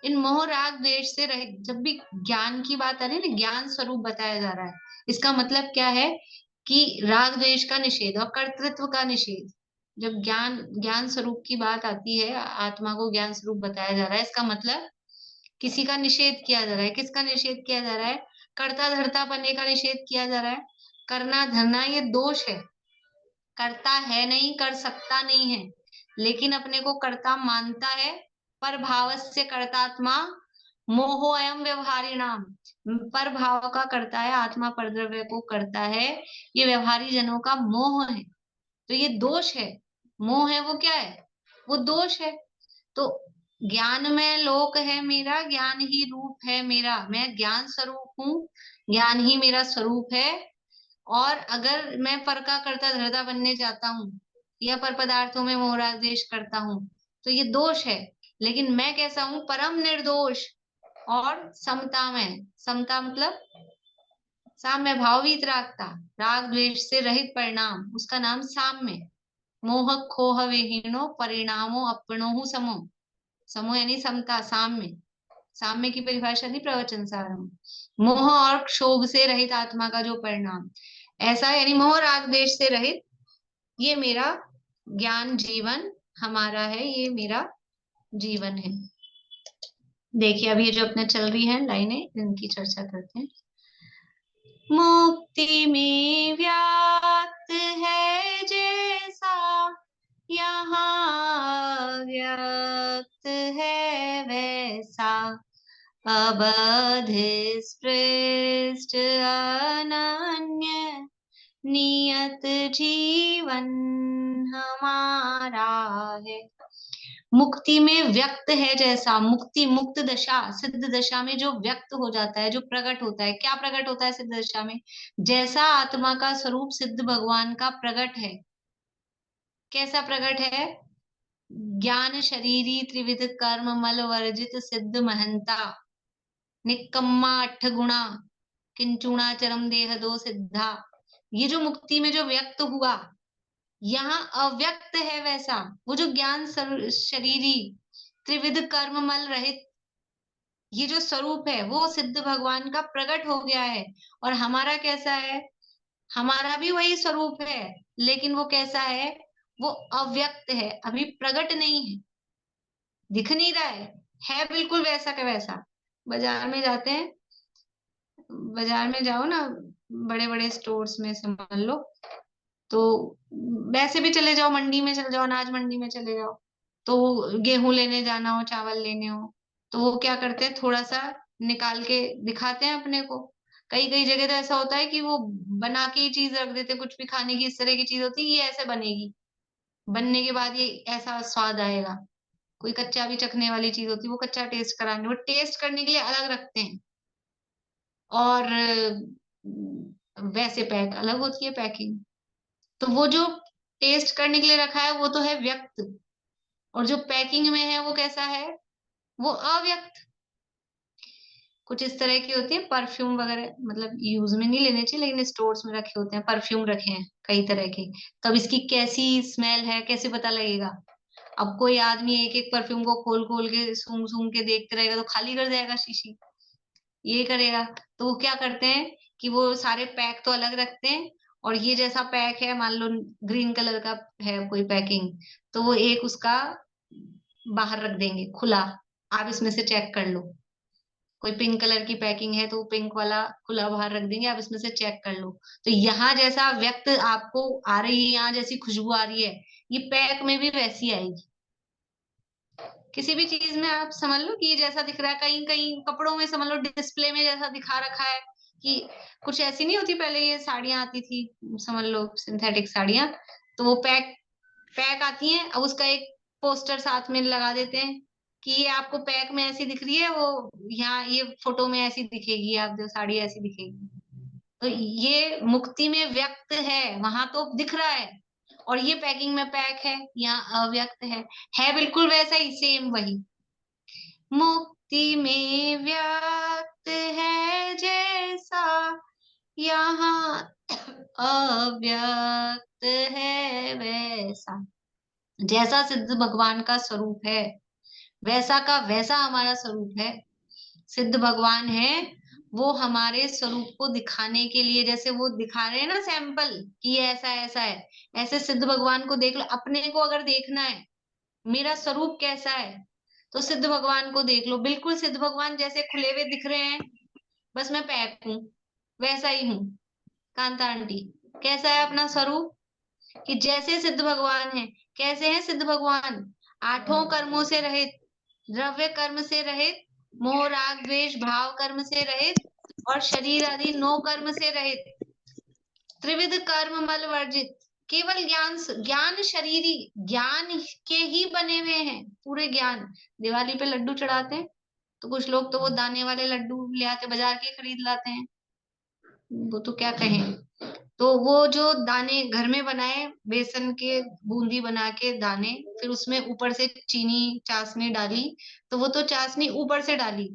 इन मोह राग द्वेष से रहित, जब भी ज्ञान की बात आ रही है ना, ज्ञान स्वरूप बताया जा रहा है, इसका मतलब क्या है कि राग द्वेष का निषेध और कर्तृत्व का निषेध। जब ज्ञान ज्ञान स्वरूप की बात आती है, आत्मा को ज्ञान स्वरूप बताया जा रहा है, इसका मतलब किसी का निषेध किया जा रहा है। किसका निषेध किया जा रहा है? कर्ता धर्ता बनने का निषेध किया जा रहा है। करना धरना ये दोष है। करता है नहीं, कर सकता नहीं है, लेकिन अपने को कर्ता मानता है। पर भाव से कर्तात्मा मोहो अयम व्यवहारिणाम, पर भाव का करता है, आत्मा परद्रव्य को करता है, ये व्यवहारी जनों का मोह है। तो ये दोष है। मोह है वो क्या है? वो दोष है। तो ज्ञान में लोक है मेरा, ज्ञान ही रूप है मेरा, मैं ज्ञान स्वरूप हूँ, ज्ञान ही मेरा स्वरूप है। और अगर मैं पर का कर्ता धर्ता बनने जाता हूँ या पर पदार्थों में मोह राग द्वेष करता हूँ, तो ये दोष है। लेकिन मैं कैसा हूँ? परम निर्दोष और समता में। समता मतलब साम्य भाव वीतरागता, राग द्वेष से रहित परिणाम, उसका नाम साम्य। मोह खोह विहीनो परिणामो अपनो समो। समो यानी समता, साम्य। साम्य की परिभाषा थी प्रवचन सार में। मोह और क्षोभ से रहित आत्मा का जो परिणाम, ऐसा यानी मोह राग द्वेष से रहित, ये मेरा ज्ञान जीवन हमारा है, ये मेरा जीवन है। देखिए अब ये जो अपने चल रही है लाइनें, इनकी चर्चा करते हैं। मुक्ति में व्याप्त है जैसा, यहाँ व्यक्त है वैसा, अवध स्पृष्ट अनन्य नियत जीवन हमारा है। मुक्ति में व्यक्त है जैसा, मुक्ति मुक्त दशा, सिद्ध दशा में जो व्यक्त हो जाता है, जो प्रकट होता है। क्या प्रकट होता है सिद्ध दशा में? जैसा आत्मा का स्वरूप सिद्ध भगवान का प्रकट है। कैसा प्रकट है? ज्ञान शरीरी त्रिविध कर्म मल वर्जित सिद्ध महंता, निकम्मा अठ गुणा, किंचुणा चरम देह दो सिद्धा। ये जो मुक्ति में जो व्यक्त हुआ, यहाँ अव्यक्त है वैसा। वो जो ज्ञान शरीरी त्रिविध कर्म मल रहित ये जो स्वरूप है, वो सिद्ध भगवान का प्रकट हो गया है। और हमारा कैसा है? हमारा भी वही स्वरूप है, लेकिन वो कैसा है? वो अव्यक्त है, अभी प्रकट नहीं है, दिख नहीं रहा है बिल्कुल वैसा का वैसा। बाजार में जाते हैं, बाजार में जाओ ना, बड़े बड़े स्टोर्स में से मान लो, तो वैसे भी चले जाओ, मंडी में चले जाओ, अनाज मंडी में चले जाओ, तो गेहूं लेने जाना हो, चावल लेने हो, तो वो क्या करते हैं, थोड़ा सा निकाल के दिखाते हैं अपने को। कई कई जगह तो ऐसा होता है कि वो बना के ही चीज रख देते हैं, कुछ भी खाने की इस तरह की चीज होती है, ये ऐसे बनेगी, बनने के बाद ये ऐसा स्वाद आएगा। कोई कच्चा भी चखने वाली चीज होती है, वो कच्चा टेस्ट कराने, वो टेस्ट करने के लिए अलग रखते हैं। और वैसे पैक अलग होती है पैकिंग। तो वो जो टेस्ट करने के लिए रखा है वो तो है व्यक्त, और जो पैकिंग में है वो कैसा है? वो अव्यक्त। कुछ इस तरह की होती है परफ्यूम वगैरह, मतलब यूज में नहीं लेने चाहिए, लेकिन स्टोर्स में रखे होते हैं, परफ्यूम रखे हैं कई तरह के। तब इसकी कैसी स्मेल है कैसे पता लगेगा? अब कोई आदमी एक एक परफ्यूम को खोल खोल के सूंघ सूंघ के देखते रहेगा तो खाली कर जाएगा शीशी, ये करेगा। तो वो क्या करते हैं कि वो सारे पैक तो अलग रखते हैं, और ये जैसा पैक है, मान लो ग्रीन कलर का है कोई पैकिंग, तो वो एक उसका बाहर रख देंगे खुला, आप इसमें से चेक कर लो। कोई पिंक कलर की पैकिंग है तो वो पिंक वाला खुला बाहर रख देंगे, आप इसमें से चेक कर लो। तो यहाँ जैसा व्यक्त आपको आ रही है, यहाँ जैसी खुशबू आ रही है, ये पैक में भी वैसी आएगी। किसी भी चीज में आप समझ लो कि ये जैसा दिख रहा है, कहीं कहीं कपड़ों में समझ लो डिस्प्ले में जैसा दिखा रखा है, कि कुछ ऐसी नहीं होती, पहले ये साड़ियां आती थी समझ लो सिंथेटिक साड़ियां, तो वो पैक पैक आती हैं, अब उसका एक पोस्टर साथ में लगा देते हैं कि ये आपको पैक में ऐसी दिख रही है, वो यहाँ ये फोटो में ऐसी दिखेगी, आप जो साड़ी ऐसी दिखेगी। तो ये मुक्ति में व्यक्त है, वहां तो दिख रहा है, और ये पैकिंग में पैक है, यहाँ अव्यक्त है बिल्कुल वैसा ही सेम वही। मुक्ति में व्यक्त है जैसा, यहाँ अव्यक्त है वैसा। जैसा सिद्ध भगवान का स्वरूप है, वैसा का वैसा हमारा स्वरूप है। सिद्ध भगवान है, वो हमारे स्वरूप को दिखाने के लिए, जैसे वो दिखा रहे हैं ना सैंपल कि ये ऐसा ऐसा है, ऐसे सिद्ध भगवान को देख लो। अपने को अगर देखना है मेरा स्वरूप कैसा है, तो सिद्ध भगवान को देख लो, बिल्कुल सिद्ध भगवान जैसे खुले हुए दिख रहे हैं, बस मैं पैक हूं, वैसा ही हूँ। कांता आंटी, कैसा है अपना स्वरूप, कि जैसे सिद्ध भगवान है। कैसे हैं सिद्ध भगवान? आठों कर्मों से रहित, द्रव्य कर्म से रहित, मोह राग द्वेष भाव कर्म से रहित, और शरीर आदि 9 कर्म से रहित, त्रिविध कर्म मल वर्जित, केवल ज्ञान ज्ञान शरीरी, ज्ञान के ही बने हुए हैं पूरे ज्ञान। दिवाली पे लड्डू चढ़ाते हैं, तो कुछ लोग तो वो दाने वाले लड्डू ले आते, बाजार के खरीद लाते हैं, वो तो क्या कहें। तो वो जो दाने घर में बनाए, बेसन के बूंदी बना के दाने, फिर उसमें ऊपर से चीनी चाशनी डाली, तो वो तो चाशनी ऊपर से डाली,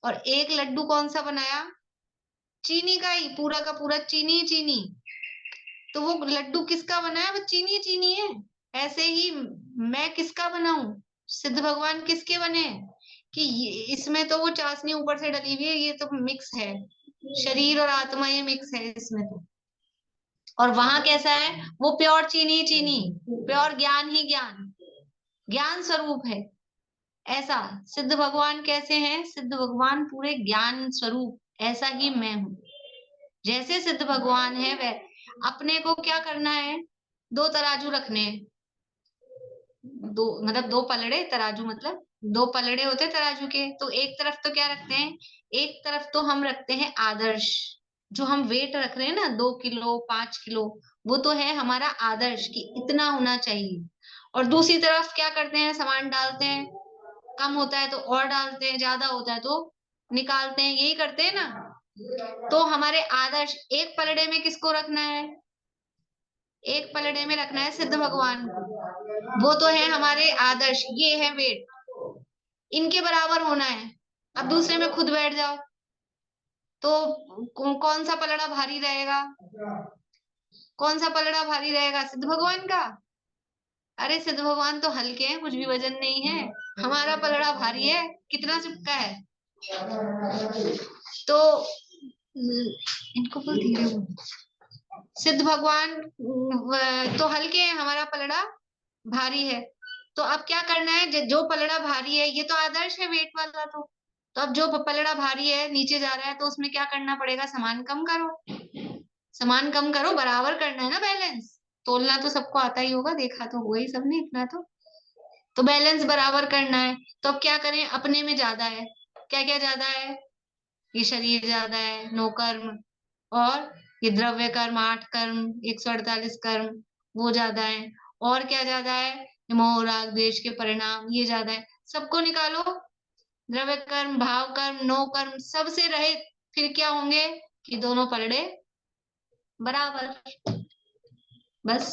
और एक लड्डू कौन सा बनाया, चीनी का ही, पूरा का पूरा चीनी चीनी, तो वो लड्डू किसका बना है, वो चीनी चीनी है। ऐसे ही मैं किसका बनाऊं, सिद्ध भगवान किसके बने हैं, कि इसमें तो वो चाशनी ऊपर से डली हुई है, ये तो मिक्स है, शरीर और आत्मा ये मिक्स है इसमें तो। और वहां कैसा है, वो प्योर चीनी चीनी, प्योर ज्ञान ही ज्ञान, ज्ञान स्वरूप है। ऐसा सिद्ध भगवान कैसे हैं, सिद्ध भगवान पूरे ज्ञान स्वरूप, ऐसा ही मैं हूं। जैसे सिद्ध भगवान है वह, अपने को क्या करना है, 2 तराजू रखने हैं, दो मतलब 2 पलड़े, तराजू मतलब 2 पलड़े होते हैं तराजू के, तो एक तरफ तो क्या रखते हैं, एक तरफ तो हम रखते हैं आदर्श, जो हम वेट रख रहे हैं ना 2 किलो 5 किलो, वो तो है हमारा आदर्श कि इतना होना चाहिए। और दूसरी तरफ क्या करते हैं, सामान डालते हैं, कम होता है तो और डालते हैं, ज्यादा होता है तो निकालते हैं, यही करते हैं ना। तो हमारे आदर्श, एक पलड़े में किसको रखना है, एक पलड़े में रखना है सिद्ध भगवान को, वो तो है हमारे आदर्श, ये है वेट, इनके बराबर होना है। अब दूसरे में खुद बैठ जाओ तो कौन सा पलड़ा भारी रहेगा, कौन सा पलड़ा भारी रहेगा, सिद्ध भगवान का। अरे सिद्ध भगवान तो हल्के हैं, कुछ भी वजन नहीं है, हमारा पलड़ा भारी है, कितना चिपका है। तो इनको बोल धीरे बोल, सिद्ध भगवान तो हल्के हैं, हमारा पलड़ा भारी है। तो अब क्या करना है, जो पलड़ा भारी है, ये तो आदर्श है वेट वाला, तो अब जो पलड़ा भारी है नीचे जा रहा है, तो उसमें क्या करना पड़ेगा, सामान कम करो, सामान कम करो, बराबर करना है ना बैलेंस। तोलना तो सबको आता ही होगा, देखा तो हुआ ही सबने इतना तो बैलेंस बराबर करना है। तो अब क्या करें, अपने में ज्यादा है, क्या क्या ज्यादा है, ये शरीर ज्यादा है 9 कर्म, और ये द्रव्य कर्म 8 कर्म 148 कर्म, वो ज्यादा है। और क्या ज्यादा है, ये मोह राग द्वेष के परिणाम, ये ज्यादा है। सबको निकालो, द्रव्य कर्म भाव कर्म 9 कर्म सबसे रहित, फिर क्या होंगे कि दोनों पलड़े बराबर। बस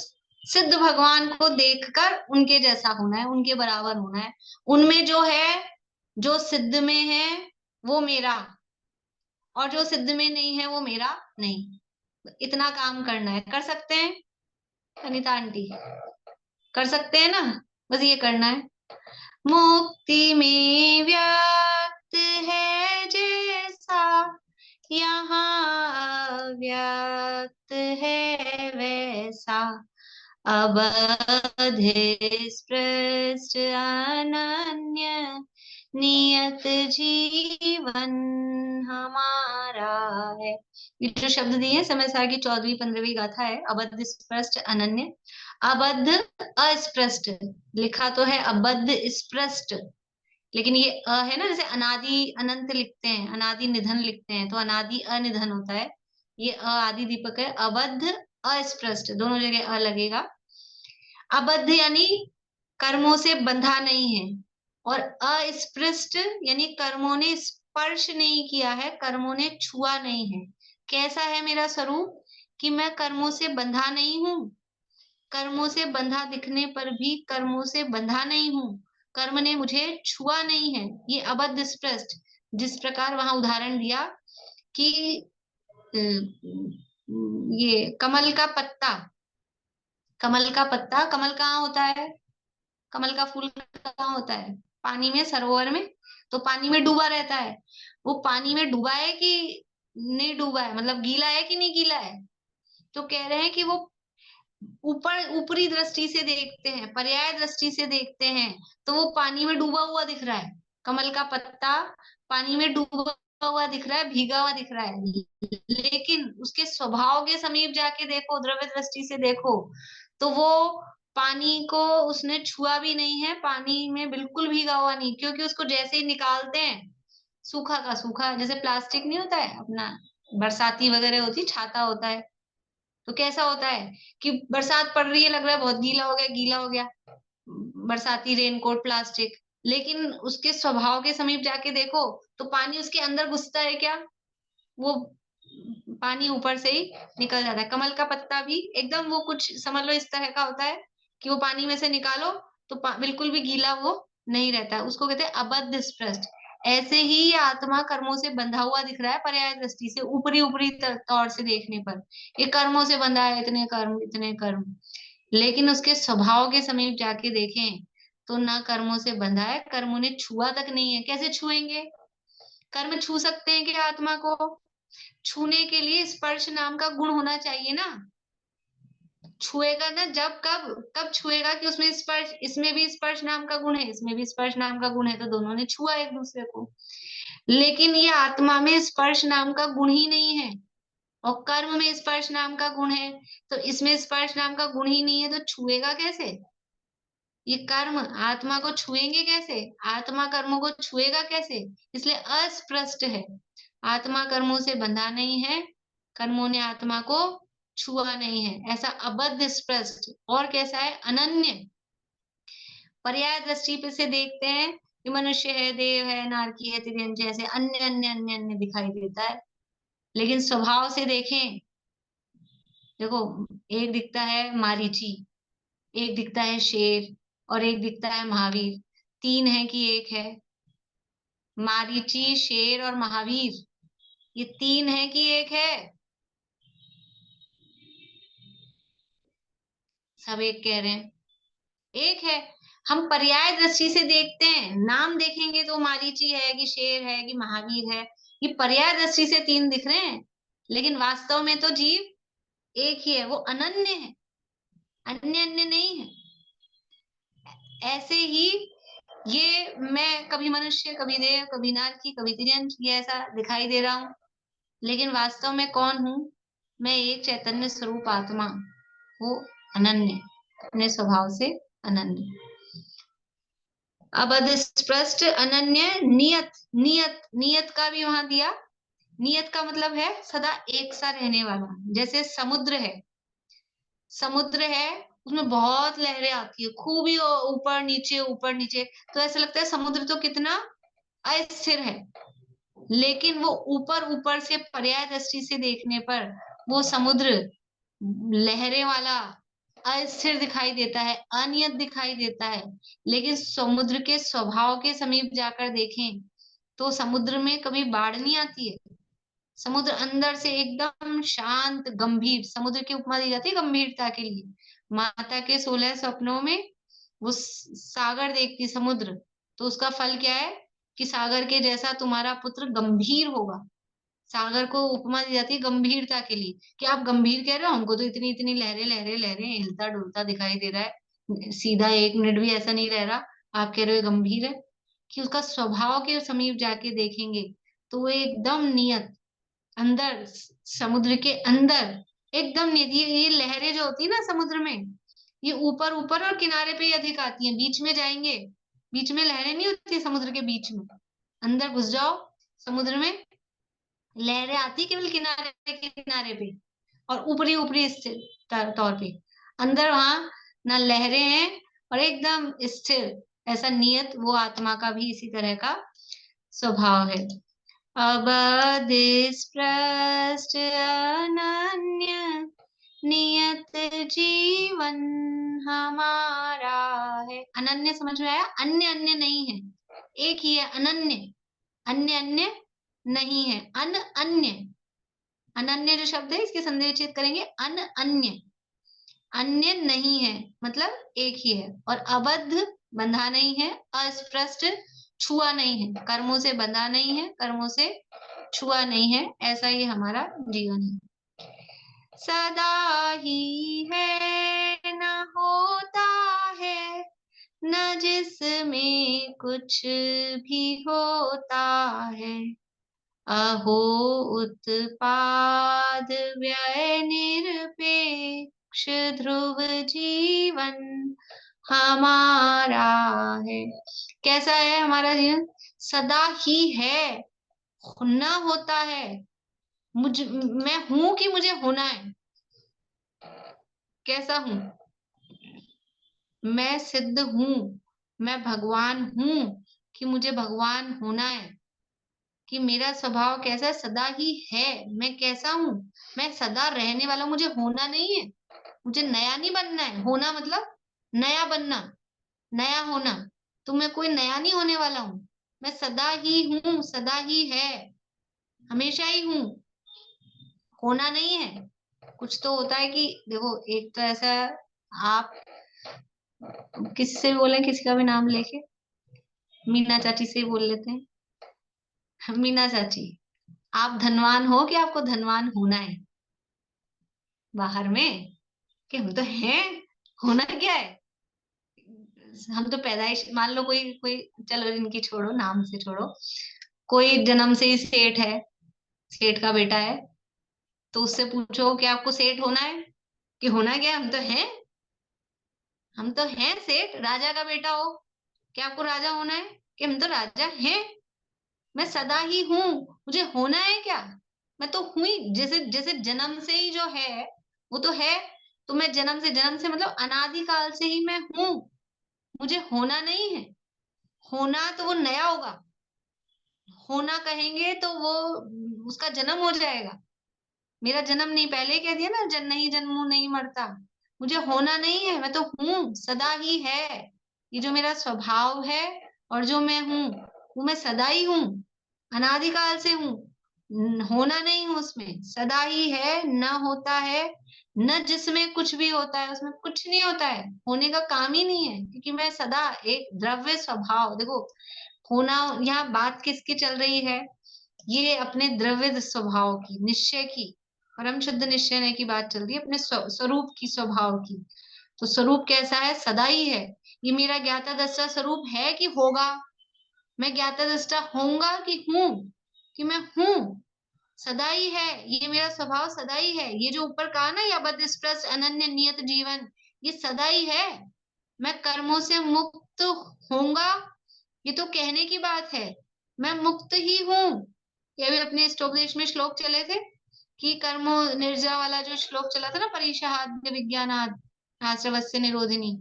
सिद्ध भगवान को देखकर उनके जैसा होना है, उनके बराबर होना है। उनमें जो है, जो सिद्ध में है वो मेरा, और जो सिद्ध में नहीं है वो मेरा नहीं। इतना काम करना है, कर सकते हैं अनिता आंटी, कर सकते हैं ना, बस ये करना है। मुक्ति में व्यक्त है जैसा, यहाँ है वैसा, अबधि स्पृष्ट अनन्य नियत जीवन हमारा है। ये जो शब्द दिए हैं समय सार की 14वीं 15वीं गाथा है, अबद्ध स्पृष्ट अनन्य। अबद्ध अस्पृष्ट लिखा तो है अबद्ध स्पृष्ट, लेकिन ये अ है ना, जैसे अनादि अनंत लिखते हैं, अनादि निधन लिखते हैं, तो अनादि अनिधन होता है। ये अ आदि दीपक है, अबद्ध अस्पृष्ट दोनों जगह अ लगेगा। अबद्ध यानी कर्मों से बंधा नहीं है, और अस्पृष्ट यानी कर्मों ने स्पर्श नहीं किया है, कर्मों ने छुआ नहीं है। कैसा है मेरा स्वरूप कि मैं कर्मों से बंधा नहीं हूं, कर्मों से बंधा दिखने पर भी कर्मों से बंधा नहीं हूं, कर्म ने मुझे छुआ नहीं है। ये अबद्ध स्पृष्ट, जिस प्रकार वहां उदाहरण दिया कि ये कमल का पत्ता, कमल का पत्ता, कमल कहाँ होता है, कमल का फूल कहाँ होता है, पानी में, सरोवर में, तो पानी में डूबा रहता है। वो पानी में डूबा है कि नहीं डूबा है, मतलब गीला है कि नहीं गीला है। तो कह रहे हैं कि वो ऊपर ऊपरी दृष्टि से देखते हैं, पर्याय दृष्टि से देखते हैं, तो वो पानी में डूबा हुआ दिख रहा है। कमल का पत्ता पानी में डूबा हुआ दिख रहा है, भीगा हुआ दिख रहा है, लेकिन उसके स्वभाव के समीप जाके देखो, द्रव्य दृष्टि से देखो, तो वो पानी को उसने छुआ भी नहीं है, पानी में बिल्कुल भीगा हुआ नहीं, क्योंकि उसको जैसे ही निकालते हैं, सूखा का सूखा, जैसे प्लास्टिक नहीं होता है अपना, बरसाती वगैरह होती, छाता होता है, तो कैसा होता है कि बरसात पड़ रही है, लग रहा है बहुत गीला हो गया, गीला हो गया, बरसाती रेनकोट प्लास्टिक, लेकिन उसके स्वभाव के समीप जाके देखो तो पानी उसके अंदर घुसता है क्या, वो पानी ऊपर से ही निकल जाता है। कमल का पत्ता भी एकदम वो कुछ समझ लो इस तरह का होता है कि वो पानी में से निकालो तो बिल्कुल भी गीला वो नहीं रहता है, उसको कहते हैं अबद्ध स्पृष्ट। ऐसे ही ये आत्मा कर्मों से बंधा हुआ दिख रहा है पर्याय दृष्टि से, ऊपरी ऊपरी तौर से देखने पर ये कर्मों से बंधा है, इतने कर्म इतने कर्म, लेकिन उसके स्वभाव के समीप जाके देखें तो ना कर्मों से बंधा है, कर्मों ने छुआ तक नहीं है। कैसे छुएंगे, कर्म छू सकते हैं कि आत्मा को, छूने के लिए स्पर्श नाम का गुण होना चाहिए ना। छुएगा ना जब, कब कब छुएगा कि उसमें स्पर्श, इसमें भी स्पर्श नाम का गुण है, इसमें भी स्पर्श नाम का गुण है, तो दोनों ने छुआ एक दूसरे को। लेकिन ये आत्मा में स्पर्श नाम का गुण ही नहीं है, और कर्म में स्पर्श नाम का गुण है, तो इसमें स्पर्श नाम का गुण ही नहीं है, तो छुएगा कैसे, ये कर्म आत्मा को छुएंगे कैसे, आत्मा कर्मों को छुएगा कैसे, इसलिए अस्पृष्ट है। आत्मा कर्मों से बंधा नहीं है, कर्मों ने आत्मा को छुआ नहीं है, ऐसा अबद्ध स्पृष्ट। और कैसा है, अनन्य, पर्याय दृष्टि पे से देखते हैं कि मनुष्य है, देव है, नारकी है, तिर्यंच है, ऐसे अन्य अन्य अन्य अन्य दिखाई देता है। लेकिन स्वभाव से देखें, देखो, एक दिखता है मारीची, एक दिखता है शेर, और एक दिखता है महावीर। तीन है कि एक है, मारीची, शेर और महावीर, ये तीन है कि एक है, सब एक कह रहे हैं, एक है। हम पर्याय दृष्टि से देखते हैं, नाम देखेंगे तो मारीची है कि शेर है कि महावीर है, ये पर्याय दृष्टि से तीन दिख रहे हैं, लेकिन वास्तव में तो जीव एक ही है, वो अनन्य है, अन्य अन्य नहीं है। ऐसे ही ये मैं कभी मनुष्य, कभी देव, कभी नारकी, कभी तिर्यंच, ये ऐसा दिखाई दे रहा हूँ, लेकिन वास्तव में कौन हूँ, मैं एक चैतन्य स्वरूप आत्मा, वो अनन्य, अपने स्वभाव से अनन्य। अबध स्पष्ट अनन्य नियत, नियत नियत का भी वहां दिया, नियत का मतलब है सदा एक सा रहने वाला। जैसे समुद्र है, समुद्र है, उसमें बहुत लहरें आती है, खूब ही ऊपर नीचे, तो ऐसा लगता है समुद्र तो कितना अस्थिर है, लेकिन वो ऊपर ऊपर से पर्याय दृष्टि से देखने पर वो समुद्र लहरें वाला अस्थिर दिखाई देता है, अनियत दिखाई देता है। लेकिन समुद्र के स्वभाव के समीप जाकर देखें तो समुद्र में कभी बाढ़ नहीं आती है, समुद्र अंदर से एकदम शांत गंभीर, समुद्र की उपमा दी जाती है गंभीरता के लिए। माता के 16 स्वप्नों में वो सागर देखती, समुद्र, तो उसका फल क्या है कि सागर के जैसा तुम्हारा पुत्र गंभीर होगा, सागर को उपमा दी जाती है गंभीरता के लिए, कि आप गंभीर कह रहे हो, हमको तो इतनी इतनी लहरें लहरें लहरें हिलता डुलता दिखाई दे रहा है, सीधा 1 मिनट भी ऐसा नहीं रह रहा, आप कह रहे हो ये गंभीर है। कि उसका स्वभाव के समीप जाके देखेंगे तो वो एकदम नियत, अंदर समुद्र के अंदर एकदम नियत। ये लहरें जो होती है ना समुद्र में, ये ऊपर ऊपर और किनारे पे ही अधिक आती हैं, बीच में जाएंगे, बीच में लहरें नहीं होती समुद्र के बीच में। अंदर घुस जाओ समुद्र में, लहरें आती केवल किनारे के किनारे पे और ऊपरी ऊपरी स्थिर तौर पे। अंदर वहां ना लहरें हैं और एकदम स्थिर, ऐसा नियत वो आत्मा का भी इसी तरह का स्वभाव है। अबध स्पृष्ट अनन्य नियत जीवन हमारा है। अनन्य समझ में आया? अन्य अन्य नहीं है, एक ही है अनन्य, अन्य अन्य नहीं है, अन्य। अनन्य जो शब्द है इसके संधि विच्छेद करेंगे, अन्य, अन्य नहीं है मतलब एक ही है। और अबद्ध बंधा नहीं है, अस्पृष्ट छुआ नहीं है, कर्मों से बंधा नहीं है, कर्मों से छुआ नहीं है, ऐसा ही हमारा जीवन है। सदा ही है न होता है, न जिसमें कुछ भी होता है। अहो उत्पाद व्यय निरपेक्ष ध्रुव जीवन हमारा है। कैसा है हमारा जीवन? सदा ही है, न होता है, मैं हूं कि मुझे होना है। कैसा हूं? मैं सिद्ध हूं, मैं भगवान हूं कि मुझे भगवान होना है। कि मेरा स्वभाव कैसा है? सदा ही है। मैं कैसा हूं? मैं सदा रहने वाला, मुझे होना नहीं है, मुझे नया नहीं बनना है। होना मतलब नया बनना, नया होना। तो मैं कोई नया नहीं होने वाला हूं, मैं सदा ही हूं, सदा ही है, हमेशा ही हूं, होना नहीं है। कुछ तो होता है कि देखो, एक तो ऐसा, आप किससे भी बोले, किसी का भी नाम लेके, मीना चाची से ही बोल लेते हैं। मीना चाची, आप धनवान हो कि आपको धनवान होना है बाहर में? कि हम तो हैं, होना क्या है? हम तो पैदाइश, मान लो कोई कोई, चलो इनकी छोड़ो, नाम से छोड़ो, कोई जन्म से ही सेठ है, सेठ का बेटा है, तो उससे पूछो कि आपको सेठ होना है? कि होना क्या है, हम तो हैं, हम तो हैं सेठ, राजा का बेटा हो, क्या आपको राजा होना है? कि हम तो राजा हैं, मैं सदा ही हूं, मुझे होना है क्या? मैं तो हुई, जैसे जैसे जन्म से ही जो है वो तो है। तो मैं जन्म से मतलब अनादिकाल से ही मैं हूं, मुझे होना नहीं है। होना तो वो नया होगा, होना कहेंगे तो वो उसका जन्म हो जाएगा। मेरा जन्म नहीं, पहले ही कह दिया ना, जन नहीं जन्मू नहीं मरता। मुझे होना नहीं है, मैं तो हूँ, सदा ही है। ये जो मेरा स्वभाव है और जो मैं हूँ, वो मैं सदा ही हूँ, अनादिकाल से हूँ। होना नहीं हूँ उसमें, सदा ही है, न होता है, न जिसमें कुछ भी होता है, उसमें कुछ नहीं होता है, होने का काम ही नहीं है, क्योंकि मैं सदा एक द्रव्य स्वभाव। देखो, होना, यहाँ बात किसकी चल रही है? ये अपने द्रव्य स्वभाव की, निश्चय की, परम शुद्ध निश्चय की बात चल रही है, अपने स्वरूप की, स्वभाव की। तो स्वरूप कैसा है? सदा ही है। ये मेरा ज्ञाता दृष्टा स्वरूप है कि होगा? मैं ज्ञाता दृष्टा होऊंगा कि हूं? कि मैं हूं, सदा ही है, ये मेरा स्वभाव सदा ही है। ये जो ऊपर कहा ना, ये अबद्ध स्पृष्ट अनन्य नियत जीवन, ये सदा ही है। मैं कर्मों से मुक्त होऊंगा, ये तो कहने की बात है, मैं मुक्त ही हूँ। ये भी अपने इष्टोपदेश में श्लोक चले थे कि कर्मो निर्जा वाला जो श्लोक चला था ना, परीक्षाद्य विज्ञानाद आश्रवस्य निरोधिनी,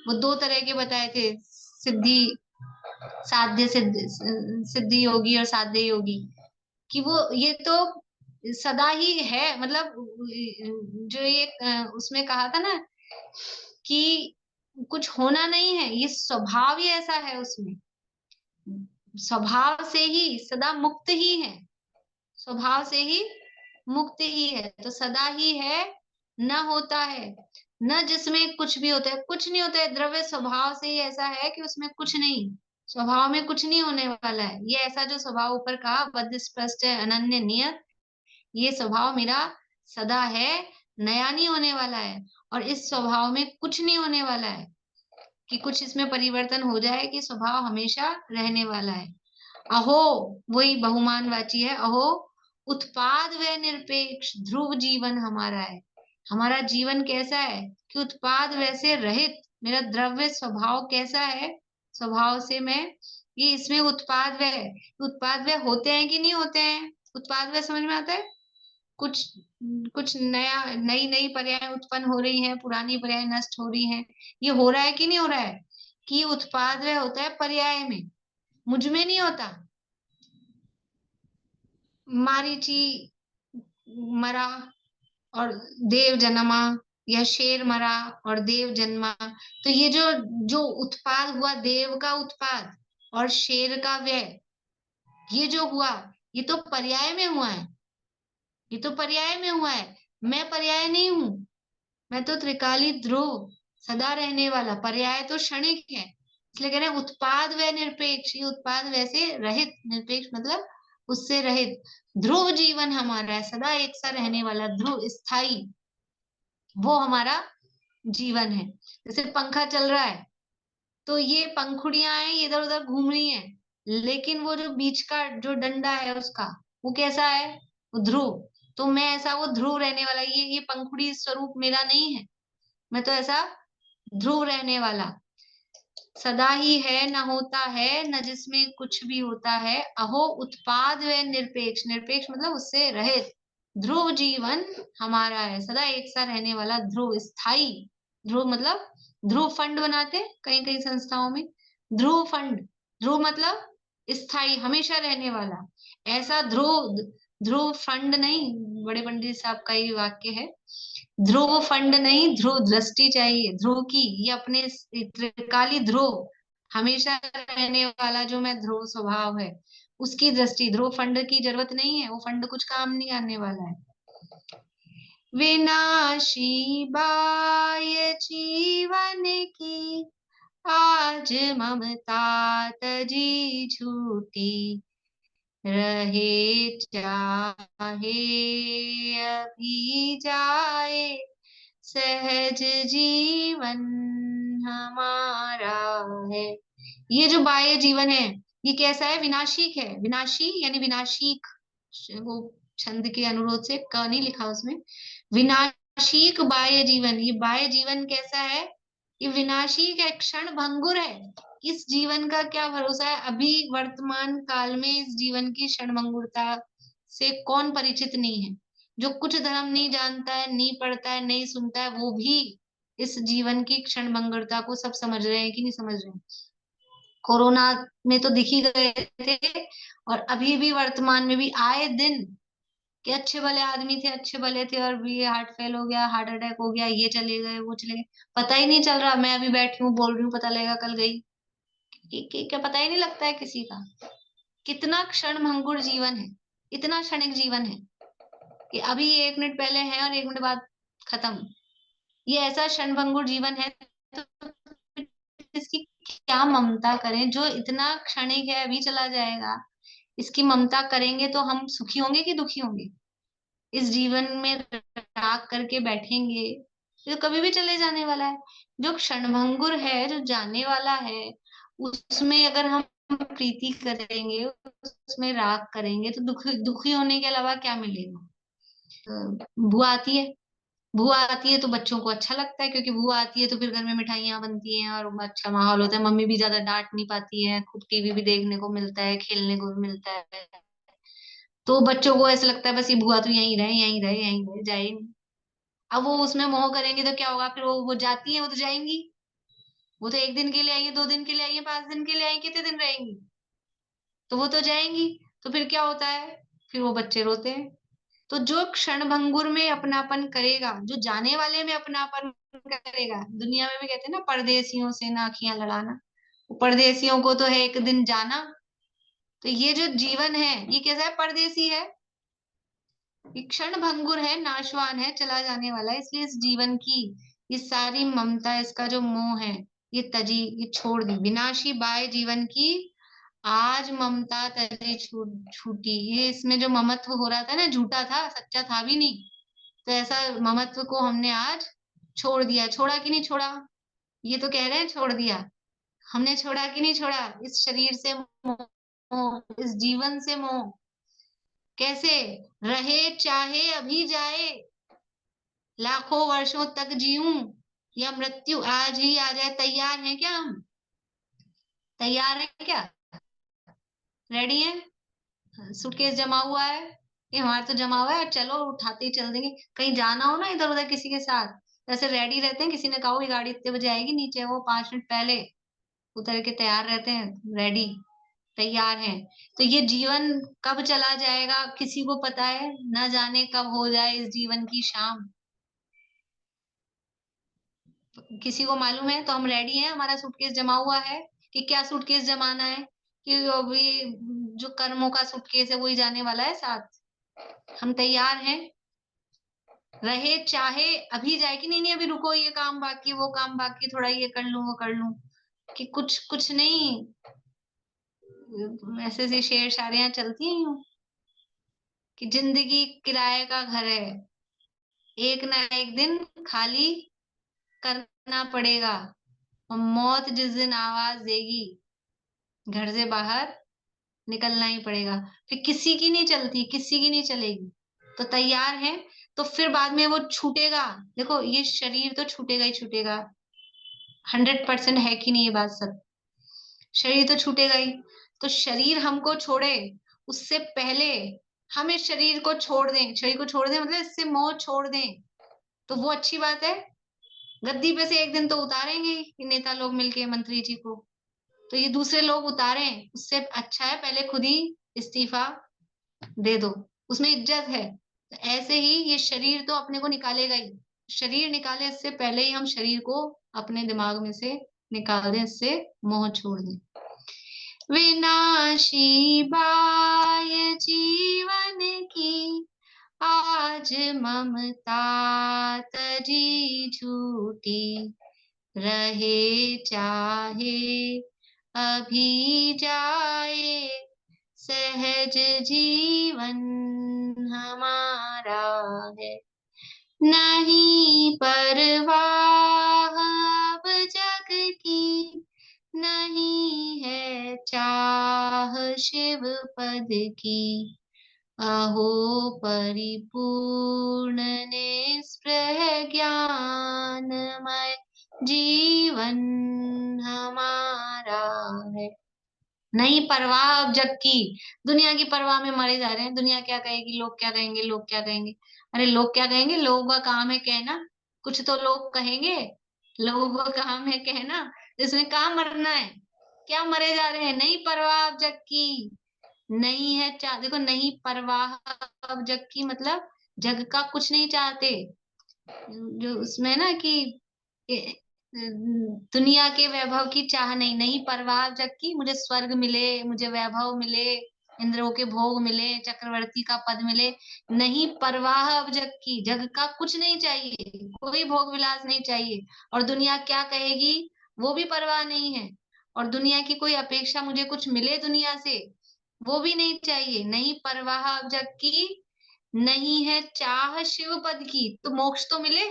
वो 2 तरह के बताए थे, सिद्धि, साध्य सिद्धि योगी और साध्य योगी। कि वो ये तो सदा ही है, मतलब जो ये उसमें कहा था ना कि कुछ होना नहीं है, ये स्वभाव ही ऐसा है उसमें, स्वभाव से ही सदा मुक्त ही है, स्वभाव से ही मुक्त ही है, तो सदा ही है, न होता है, न जिसमें कुछ भी होता है, कुछ नहीं होता है, द्रव्य स्वभाव से ही ऐसा है कि उसमें कुछ नहीं, स्वभाव में कुछ नहीं होने वाला है। ये ऐसा जो स्वभाव ऊपर कहा, बद्ध स्पष्ट है, अनन्य नियत, ये स्वभाव मेरा सदा है, नया नहीं होने वाला है। और इस स्वभाव में कुछ नहीं होने वाला है कि कुछ इसमें परिवर्तन हो जाए, कि स्वभाव हमेशा रहने वाला है। अहो, वही बहुमानवाची है, अहो उत्पाद व निरपेक्ष ध्रुव जीवन हमारा है। हमारा जीवन कैसा है कि उत्पाद वैसे रहित, मेरा द्रव्य स्वभाव कैसा है, स्वभाव से मैं, ये इसमें उत्पाद व होते हैं कि नहीं होते हैं। उत्पाद व समझ में आता है, कुछ कुछ नया, नई नई पर्याय उत्पन्न हो रही हैं, पुरानी पर्याय नष्ट हो रही हैं। ये हो रहा है कि नहीं हो रहा है, कि उत्पाद व होता है पर्याय में, मुझ में नहीं होता। मारीची मरा और देव जन्मा, या शेर मरा और देव जन्मा। तो ये जो जो उत्पाद हुआ, देव का उत्पाद और शेर का व्यय, ये जो हुआ, ये तो पर्याय में हुआ है। ये तो पर्याय में हुआ है, मैं पर्याय नहीं हूं। मैं तो त्रिकाली ध्रुव, सदा रहने वाला, पर्याय तो क्षणिक है। इसलिए कह रहे हैं उत्पाद व निरपेक्ष, ये उत्पाद वैसे रहित, निरपेक्ष मतलब उससे रहित, ध्रुव जीवन हमारा है, सदा एक सा रहने वाला, ध्रुव स्थाई, वो हमारा जीवन है। जैसे पंखा चल रहा है, तो ये पंखुड़ियां हैं, इधर उधर घूम रही हैं, लेकिन वो जो बीच का जो डंडा है उसका, वो कैसा है, वो ध्रुव। तो मैं ऐसा वो ध्रुव रहने वाला, ये पंखुड़ी स्वरूप मेरा नहीं है, मैं तो ऐसा ध्रुव रहने वाला, सदा ही है, न होता है, न जिसमें कुछ भी होता है। अहो उत्पाद व निरपेक्ष, निरपेक्ष मतलब उससे रहित, ध्रुव जीवन हमारा है, सदा एक सा रहने वाला, ध्रुव स्थाई। ध्रुव मतलब ध्रुव फंड बनाते कई कई संस्थाओं में, ध्रुव फंड, ध्रुव मतलब स्थाई, हमेशा रहने वाला। ऐसा ध्रुव, ध्रुव फंड नहीं, बड़े पंडित साहब का ये वाक्य है, ध्रुव फंड नहीं, ध्रुव दृष्टि चाहिए, ध्रुव की, ये अपने त्रिकाली ध्रुव, हमेशा रहने वाला जो मैं ध्रुव स्वभाव है, उसकी दृष्टि, ध्रुव फंड की जरूरत नहीं है, वो फंड कुछ काम नहीं आने वाला है। विनाशी बाह्य जीवन की आज ममता तजी झूठी, रहे चाहे अभी जाए, सहज जीवन हमारा है। ये जो बाह्य जीवन है, ये कैसा है, विनाशिक है। विनाशी यानी विनाशिक, वो छंद के अनुरोध से क नहीं लिखा उसमें, विनाशिक बाह्य जीवन। ये बाह्य जीवन कैसा है, ये विनाशिक है, क्षण भंगुर है। इस जीवन का क्या भरोसा है, अभी वर्तमान काल में इस जीवन की क्षण भंगुरता से कौन परिचित नहीं है। जो कुछ धर्म नहीं जानता है, नहीं पढ़ता है, नहीं सुनता है, वो भी इस जीवन की क्षण भंगुरता को सब समझ रहे हैं कि नहीं समझ रहे हैं। कोरोना में तो दिख ही गए थे, और अभी भी वर्तमान में भी आए दिन कि अच्छे भले आदमी थे, अच्छे भले थे, और भी हार्ट फेल हो गया, हार्ट अटैक हो गया, ये चले गए, वो चले गए, पता ही नहीं चल रहा। मैं अभी बैठी हूँ बोल रही हूँ, पता लगेगा कल गई, क्या पता ही नहीं लगता है किसी का। कितना क्षण भंगुर जीवन है, इतना क्षणिक जीवन है कि अभी 1 मिनट पहले है और 1 मिनट बाद खत्म। ये ऐसा क्षण भंगुर जीवन है, तो इसकी क्या ममता करें, जो इतना क्षणिक है, अभी चला जाएगा। इसकी ममता करेंगे तो हम सुखी होंगे कि दुखी होंगे। इस जीवन में राग करके बैठेंगे, ये तो कभी भी चले जाने वाला है। जो क्षणभंगुर है, जो जाने वाला है, उसमें अगर हम प्रीति करेंगे, उसमें राग करेंगे, तो दुखी होने के अलावा क्या मिलेगा। बुआ आती है, बुआ आती है तो बच्चों को अच्छा लगता है, क्योंकि बुआ आती है तो फिर घर में मिठाइयाँ बनती हैं और अच्छा माहौल होता है, मम्मी भी ज्यादा डांट नहीं पाती है, खूब टीवी भी देखने को मिलता है, खेलने को भी मिलता है। तो बच्चों को ऐसा लगता है बस ये बुआ तो यहीं रहे, यहीं रहे, यहीं रहे, जाए ही नहीं। अब वो उसमें मोह करेंगे तो क्या होगा, फिर वो जाती है, वो तो जाएंगी। वो तो 1 दिन के लिए आई है, 2 दिन के लिए आई है, 5 दिन के लिए आई है, कितने दिन रहेंगी, तो वो तो जाएंगी। तो फिर क्या होता है, फिर वो बच्चे रोते हैं। तो जो क्षण भंगुर में अपनापन करेगा, जो जाने वाले में अपनापन करेगा, दुनिया में भी कहते हैं ना, परदेसियों से ना अखियां लड़ाना, वो परदेसियों को तो है एक दिन जाना। तो ये जो जीवन है, ये कैसा है, परदेसी है, ये क्षण भंगुर है, नाशवान है, चला जाने वाला है। इसलिए इस जीवन की ये सारी ममता, इसका जो मोह है, ये तजी, ये छोड़ दी। विनाशी बाय जीवन की आज ममता तरी छूटी। ये इसमें जो ममत्व हो रहा था ना, झूठा था, सच्चा था भी नहीं। तो ऐसा ममत्व को हमने आज छोड़ दिया। छोड़ा कि नहीं छोड़ा? ये तो कह रहे हैं छोड़ दिया। हमने छोड़ा कि नहीं छोड़ा? इस शरीर से मोह, इस जीवन से मोह। कैसे? रहे चाहे अभी जाए, लाखों वर्षों तक जीऊं, या मृत्यु आज ही आ जाए। तैयार हैं क्या हम? तैयार हैं क्या? रेडी हैं? सूटकेस जमा हुआ है? ये हमारा तो जमा हुआ है, चलो उठाते ही चल देंगे। कहीं जाना हो ना इधर उधर किसी के साथ, जैसे रेडी रहते हैं। किसी ने कहा ये गाड़ी इतने बजे आएगी, नीचे वो 5 मिनट पहले उतर के तैयार रहते हैं, रेडी, तैयार हैं। तो ये जीवन कब चला जाएगा किसी को पता है? न जाने कब हो जाए इस जीवन की शाम, किसी को मालूम है? तो हम रेडी हैं, हमारा सूटकेस जमा हुआ है। कि क्या सूटकेस जमाना है? कि अभी जो कर्मों का सूटकेस है वही जाने वाला है साथ। हम तैयार हैं। रहे चाहे अभी जाए कि नहीं नहीं अभी रुको, ये काम बाकी, वो काम बाकी, थोड़ा ये कर लूं वो कर लूं। कि कुछ कुछ नहीं, ऐसे ऐसी शेर शायरियां चलती हैं यूं। कि जिंदगी किराए का घर है, एक ना एक दिन खाली करना पड़ेगा। और मौत जिस दिन आवाज देगी, घर से बाहर निकलना ही पड़ेगा। फिर किसी की नहीं चलती, किसी की नहीं चलेगी। तो तैयार है। तो फिर बाद में वो छूटेगा। देखो ये शरीर तो छूटेगा ही छूटेगा। 100% है कि नहीं ये बात सब? शरीर तो छूटेगा ही। तो शरीर हमको छोड़े उससे पहले हम इस शरीर को छोड़ दें। शरीर को छोड़ दें मतलब इससे मोह छोड़ दें, तो वो अच्छी बात है। गद्दी पे से एक दिन तो उतारेंगे ही नेता लोग मिलके मंत्री जी को। तो ये दूसरे लोग उतारें उससे अच्छा है पहले खुद ही इस्तीफा दे दो, उसमें इज्जत है। तो ऐसे ही ये शरीर तो अपने को निकालेगा ही। शरीर निकाले इससे पहले ही हम शरीर को अपने दिमाग में से निकाल दें, इससे मोह छोड़ दें। विनाशी बाय जीवन की, आज ममता तजी झूठी। रहे चाहे अभी जाए, सहज जीवन हमारा है। नहीं परवाह अब जग की, नहीं है चाह शिव पद की। अहो परिपूर्ण निस्पृह ज्ञानमय जीवन हमारा है। नहीं परवाह अब जग की। दुनिया की परवाह में मरे जा रहे हैं। दुनिया क्या कहेगी, लोग क्या कहेंगे, लोग क्या कहेंगे। अरे लोग क्या कहेंगे? लोगों का काम है कहना, कुछ तो लोग कहेंगे। लोगों का काम है कहना, इसमें कहाँ मरना है? क्या मरे जा रहे हैं? नहीं परवाह अब जग की, नहीं है देखो, नहीं परवाह अब जग की मतलब जग का कुछ नहीं चाहते। जो उसमें ना कि दुनिया के वैभव की चाह नहीं। नहीं परवाह जग की, मुझे स्वर्ग मिले, मुझे वैभव मिले, इंद्रों के भोग मिले, चक्रवर्ती का पद मिले। नहीं परवाह अब जग की, जग का कुछ नहीं चाहिए, कोई भोग विलास नहीं चाहिए। और दुनिया क्या कहेगी वो भी परवाह नहीं है। और दुनिया की कोई अपेक्षा मुझे कुछ मिले दुनिया से वो भी नहीं चाहिए। नहीं परवाह अब जग की, नहीं है चाह शिव पद की। तो मोक्ष तो मिले,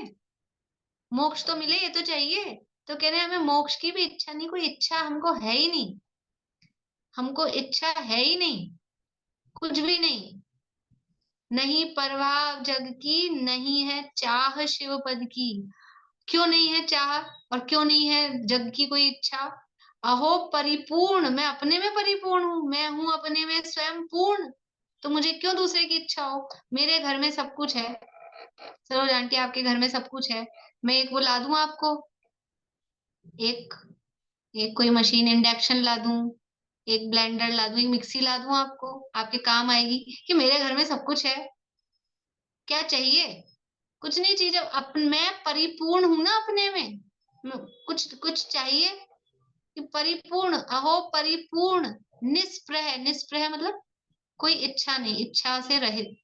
मोक्ष तो मिले, ये तो चाहिए। तो कह रहे हैं हमें मोक्ष की भी इच्छा नहीं, कोई इच्छा हमको है ही नहीं। हमको इच्छा है ही नहीं, कुछ भी नहीं। नहीं परवाह जग की, नहीं है चाह शिव पद की। क्यों नहीं है चाह और क्यों नहीं है जग की कोई इच्छा? अहो परिपूर्ण, मैं अपने में परिपूर्ण हूँ, मैं हूं अपने में स्वयं पूर्ण। तो मुझे क्यों दूसरे की इच्छा हो? मेरे घर में सब कुछ है। सरोज आंटी आपके घर में सब कुछ है। मैं एक वो ला दूं आपको, एक एक कोई मशीन इंडक्शन ला दूं, एक ब्लेंडर ला दूं, एक मिक्सी ला दूं आपको, आपके काम आएगी? कि मेरे घर में सब कुछ है, क्या चाहिए? कुछ नहीं चाहिए। जब मैं परिपूर्ण हूं ना अपने में, कुछ कुछ चाहिए? कि परिपूर्ण, अहो परिपूर्ण निस्पृह। निस्पृह मतलब कोई इच्छा नहीं, इच्छा से रहित,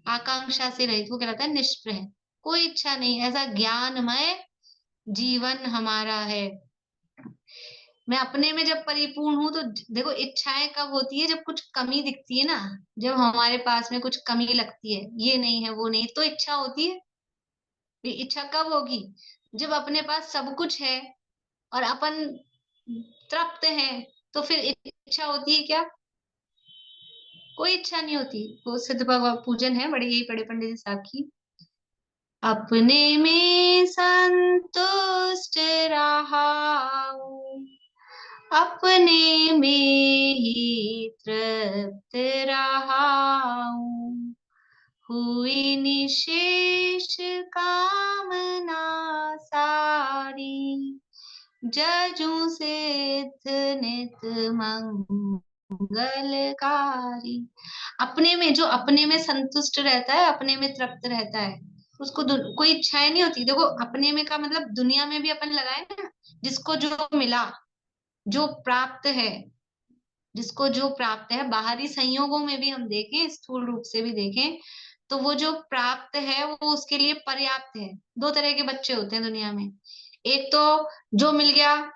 आकांक्षा से रहित, वो कहलाता है निष्प्रह। कोई इच्छा नहीं, ऐसा ज्ञानमय जीवन हमारा है। मैं अपने में जब परिपूर्ण हूं तो देखो इच्छाएं कब होती है, जब कुछ कमी दिखती है ना, जब हमारे पास में कुछ कमी लगती है, ये नहीं है वो नहीं, तो इच्छा होती है। ये इच्छा कब होगी? जब अपने पास सब कुछ है और अपन तृप्त हैं, तो फिर इच्छा होती है क्या? कोई इच्छा नहीं होती। वो सिद्ध भगवत पूजन है, बड़े यही पढ़े पंडित जी साहब की। अपने में संतुष्ट रहा हूँ, अपने में ही तृप्त रहा हूँ, हुई निशेष कामना सारी, जजू सिद्ध नित मंगलकारी। अपने में, जो अपने में संतुष्ट रहता है, अपने में तृप्त रहता है, उसको कोई इच्छाएं नहीं होती। देखो अपने में का मतलब दुनिया में भी अपन लगाए ना, जिसको जो मिला, जो प्राप्त है, जिसको जो प्राप्त है, बाहरी संयोगों में भी हम देखें, स्थूल रूप से भी देखें, तो वो जो प्राप्त है वो उसके लिए पर्याप्त है। दो तरह के बच्चे होते हैं दुनिया में। एक तो जो मिल गया,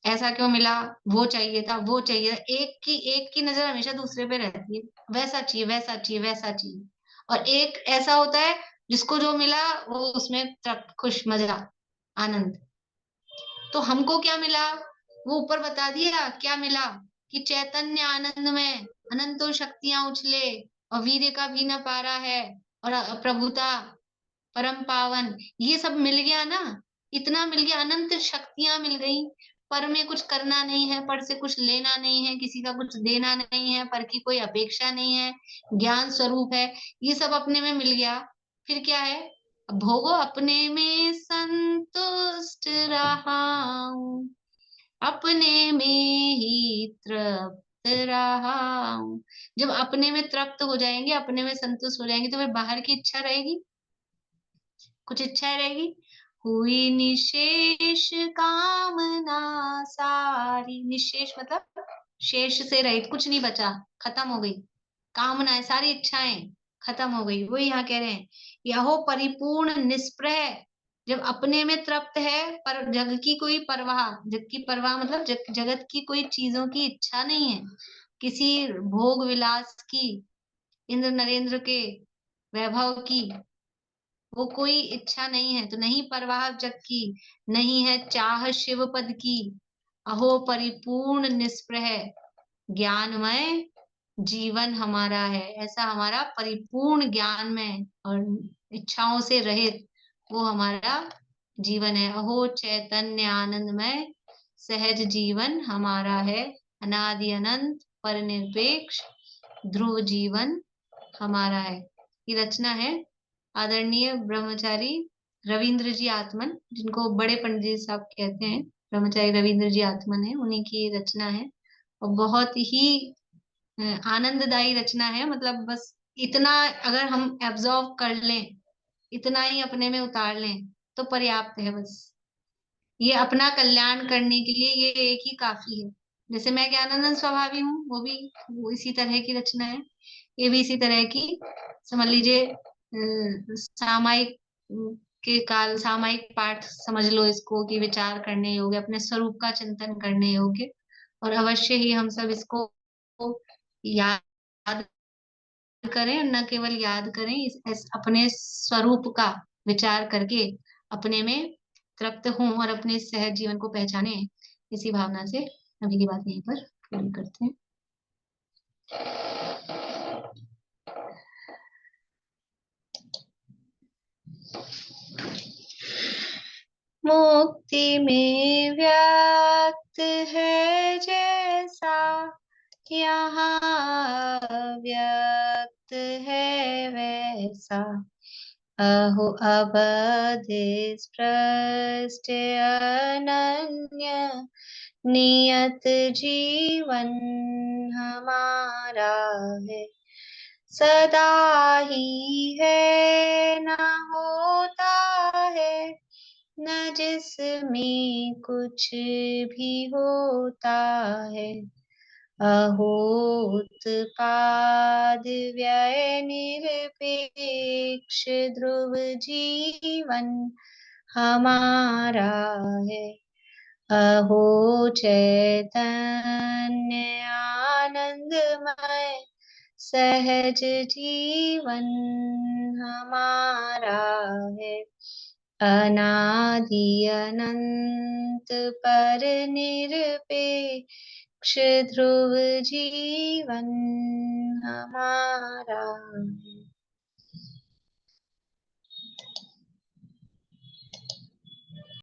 ऐसा क्यों मिला, वो चाहिए था, वो चाहिए था, एक की नजर हमेशा दूसरे पे रहती है, वैसा चाहिए, वैसा चाहिए, वैसा चाहिए। और एक ऐसा होता है जिसको जो मिला वो उसमें तृप्त, खुश, मजा, आनंद। तो हमको क्या मिला? वो ऊपर बता दिया क्या मिला, कि चैतन्य आनंद में अनंतो शक्तियां उछले, और वीर्य का भी न पारा है, और प्रभुता, परम पावन, ये सब मिल गया ना। इतना मिल गया, अनंत शक्तियां मिल गई। पर में कुछ करना नहीं है, पर से कुछ लेना नहीं है, किसी का कुछ देना नहीं है, पर की कोई अपेक्षा नहीं है, ज्ञान स्वरूप है, ये सब अपने में मिल गया। फिर क्या है? भोगो, अपने में संतुष्ट रहा हूं, अपने में ही तृप्त रहा हूं। जब अपने में तृप्त हो जाएंगे, अपने में संतुष्ट हो जाएंगे, तो फिर बाहर की इच्छा रहेगी? कुछ इच्छा रहेगी? हुई निशेष कामना सारी, निशेष मतलब शेष से रहित, कुछ नहीं बचा, खत्म हो गई कामनाएं, सारी इच्छाएं खत्म हो गई। वो यहाँ कह रहे हैं, यहो परिपूर्ण निष्प्रह, जब अपने में तृप्त है, पर जग की कोई परवाह, जग की परवाह मतलब जगत की कोई चीजों की इच्छा नहीं है, किसी भोग विलास की, इंद्र नरेंद्र के वैभव की, वो कोई इच्छा नहीं है। तो नहीं परवाह जग की, नहीं है चाह शिव पद की, अहो परिपूर्ण निष्प्रह, ज्ञानमय जीवन हमारा है। ऐसा हमारा परिपूर्ण ज्ञान में और इच्छाओं से रहित वो हमारा जीवन है। अहो चैतन्य आनंदमय सहज जीवन हमारा है, अनादि अनंत परनिरपेक्ष ध्रुव जीवन हमारा है। ये रचना है आदरणीय ब्रह्मचारी रविंद्र जी आत्मन, जिनको बड़े पंडित जी साहब कहते हैं, ब्रह्मचारी रविंद्र जी आत्मन है, उन्हीं की ये रचना है। और बहुत ही आनंददायी रचना है। मतलब बस इतना अगर हम एब्जॉर्व कर लें, इतना ही अपने में उतार लें, तो पर्याप्त है बस। ये अपना कल्याण करने के लिए ये एक ही काफी है। जैसे मैं ज्ञानानंद स्वभावी हूँ, वो इसी तरह की रचना है। ये भी इसी तरह की, समझ लीजिए सामायिक के काल, सामायिक पाठ समझ लो इसको, कि विचार करने योग्य, अपने स्वरूप का चिंतन करने योग्य। और अवश्य ही हम सब इसको याद करें, न केवल याद करें, अपने स्वरूप का विचार करके अपने में तृप्त हों और अपने सहज जीवन को पहचाने। इसी भावना से अभी की बात यहीं पर पूरी करते हैं। मुक्ति में व्यक्त है जैसा, यहाँ व्यक्त है वैसा, अहो अवध स्पृष्ट अनन्य नियत जीवन हमारा है, सदा ही है न होता है, न जिसमें कुछ भी होता है, अहोत्पाद व्यय निरपेक्ष ध्रुव जीवन हमारा है, अहो चैतन्य आनंदमय सहज जीवन हमारा है। अनादि अनंत पर निरपेक्ष ध्रुव जीवन हमारा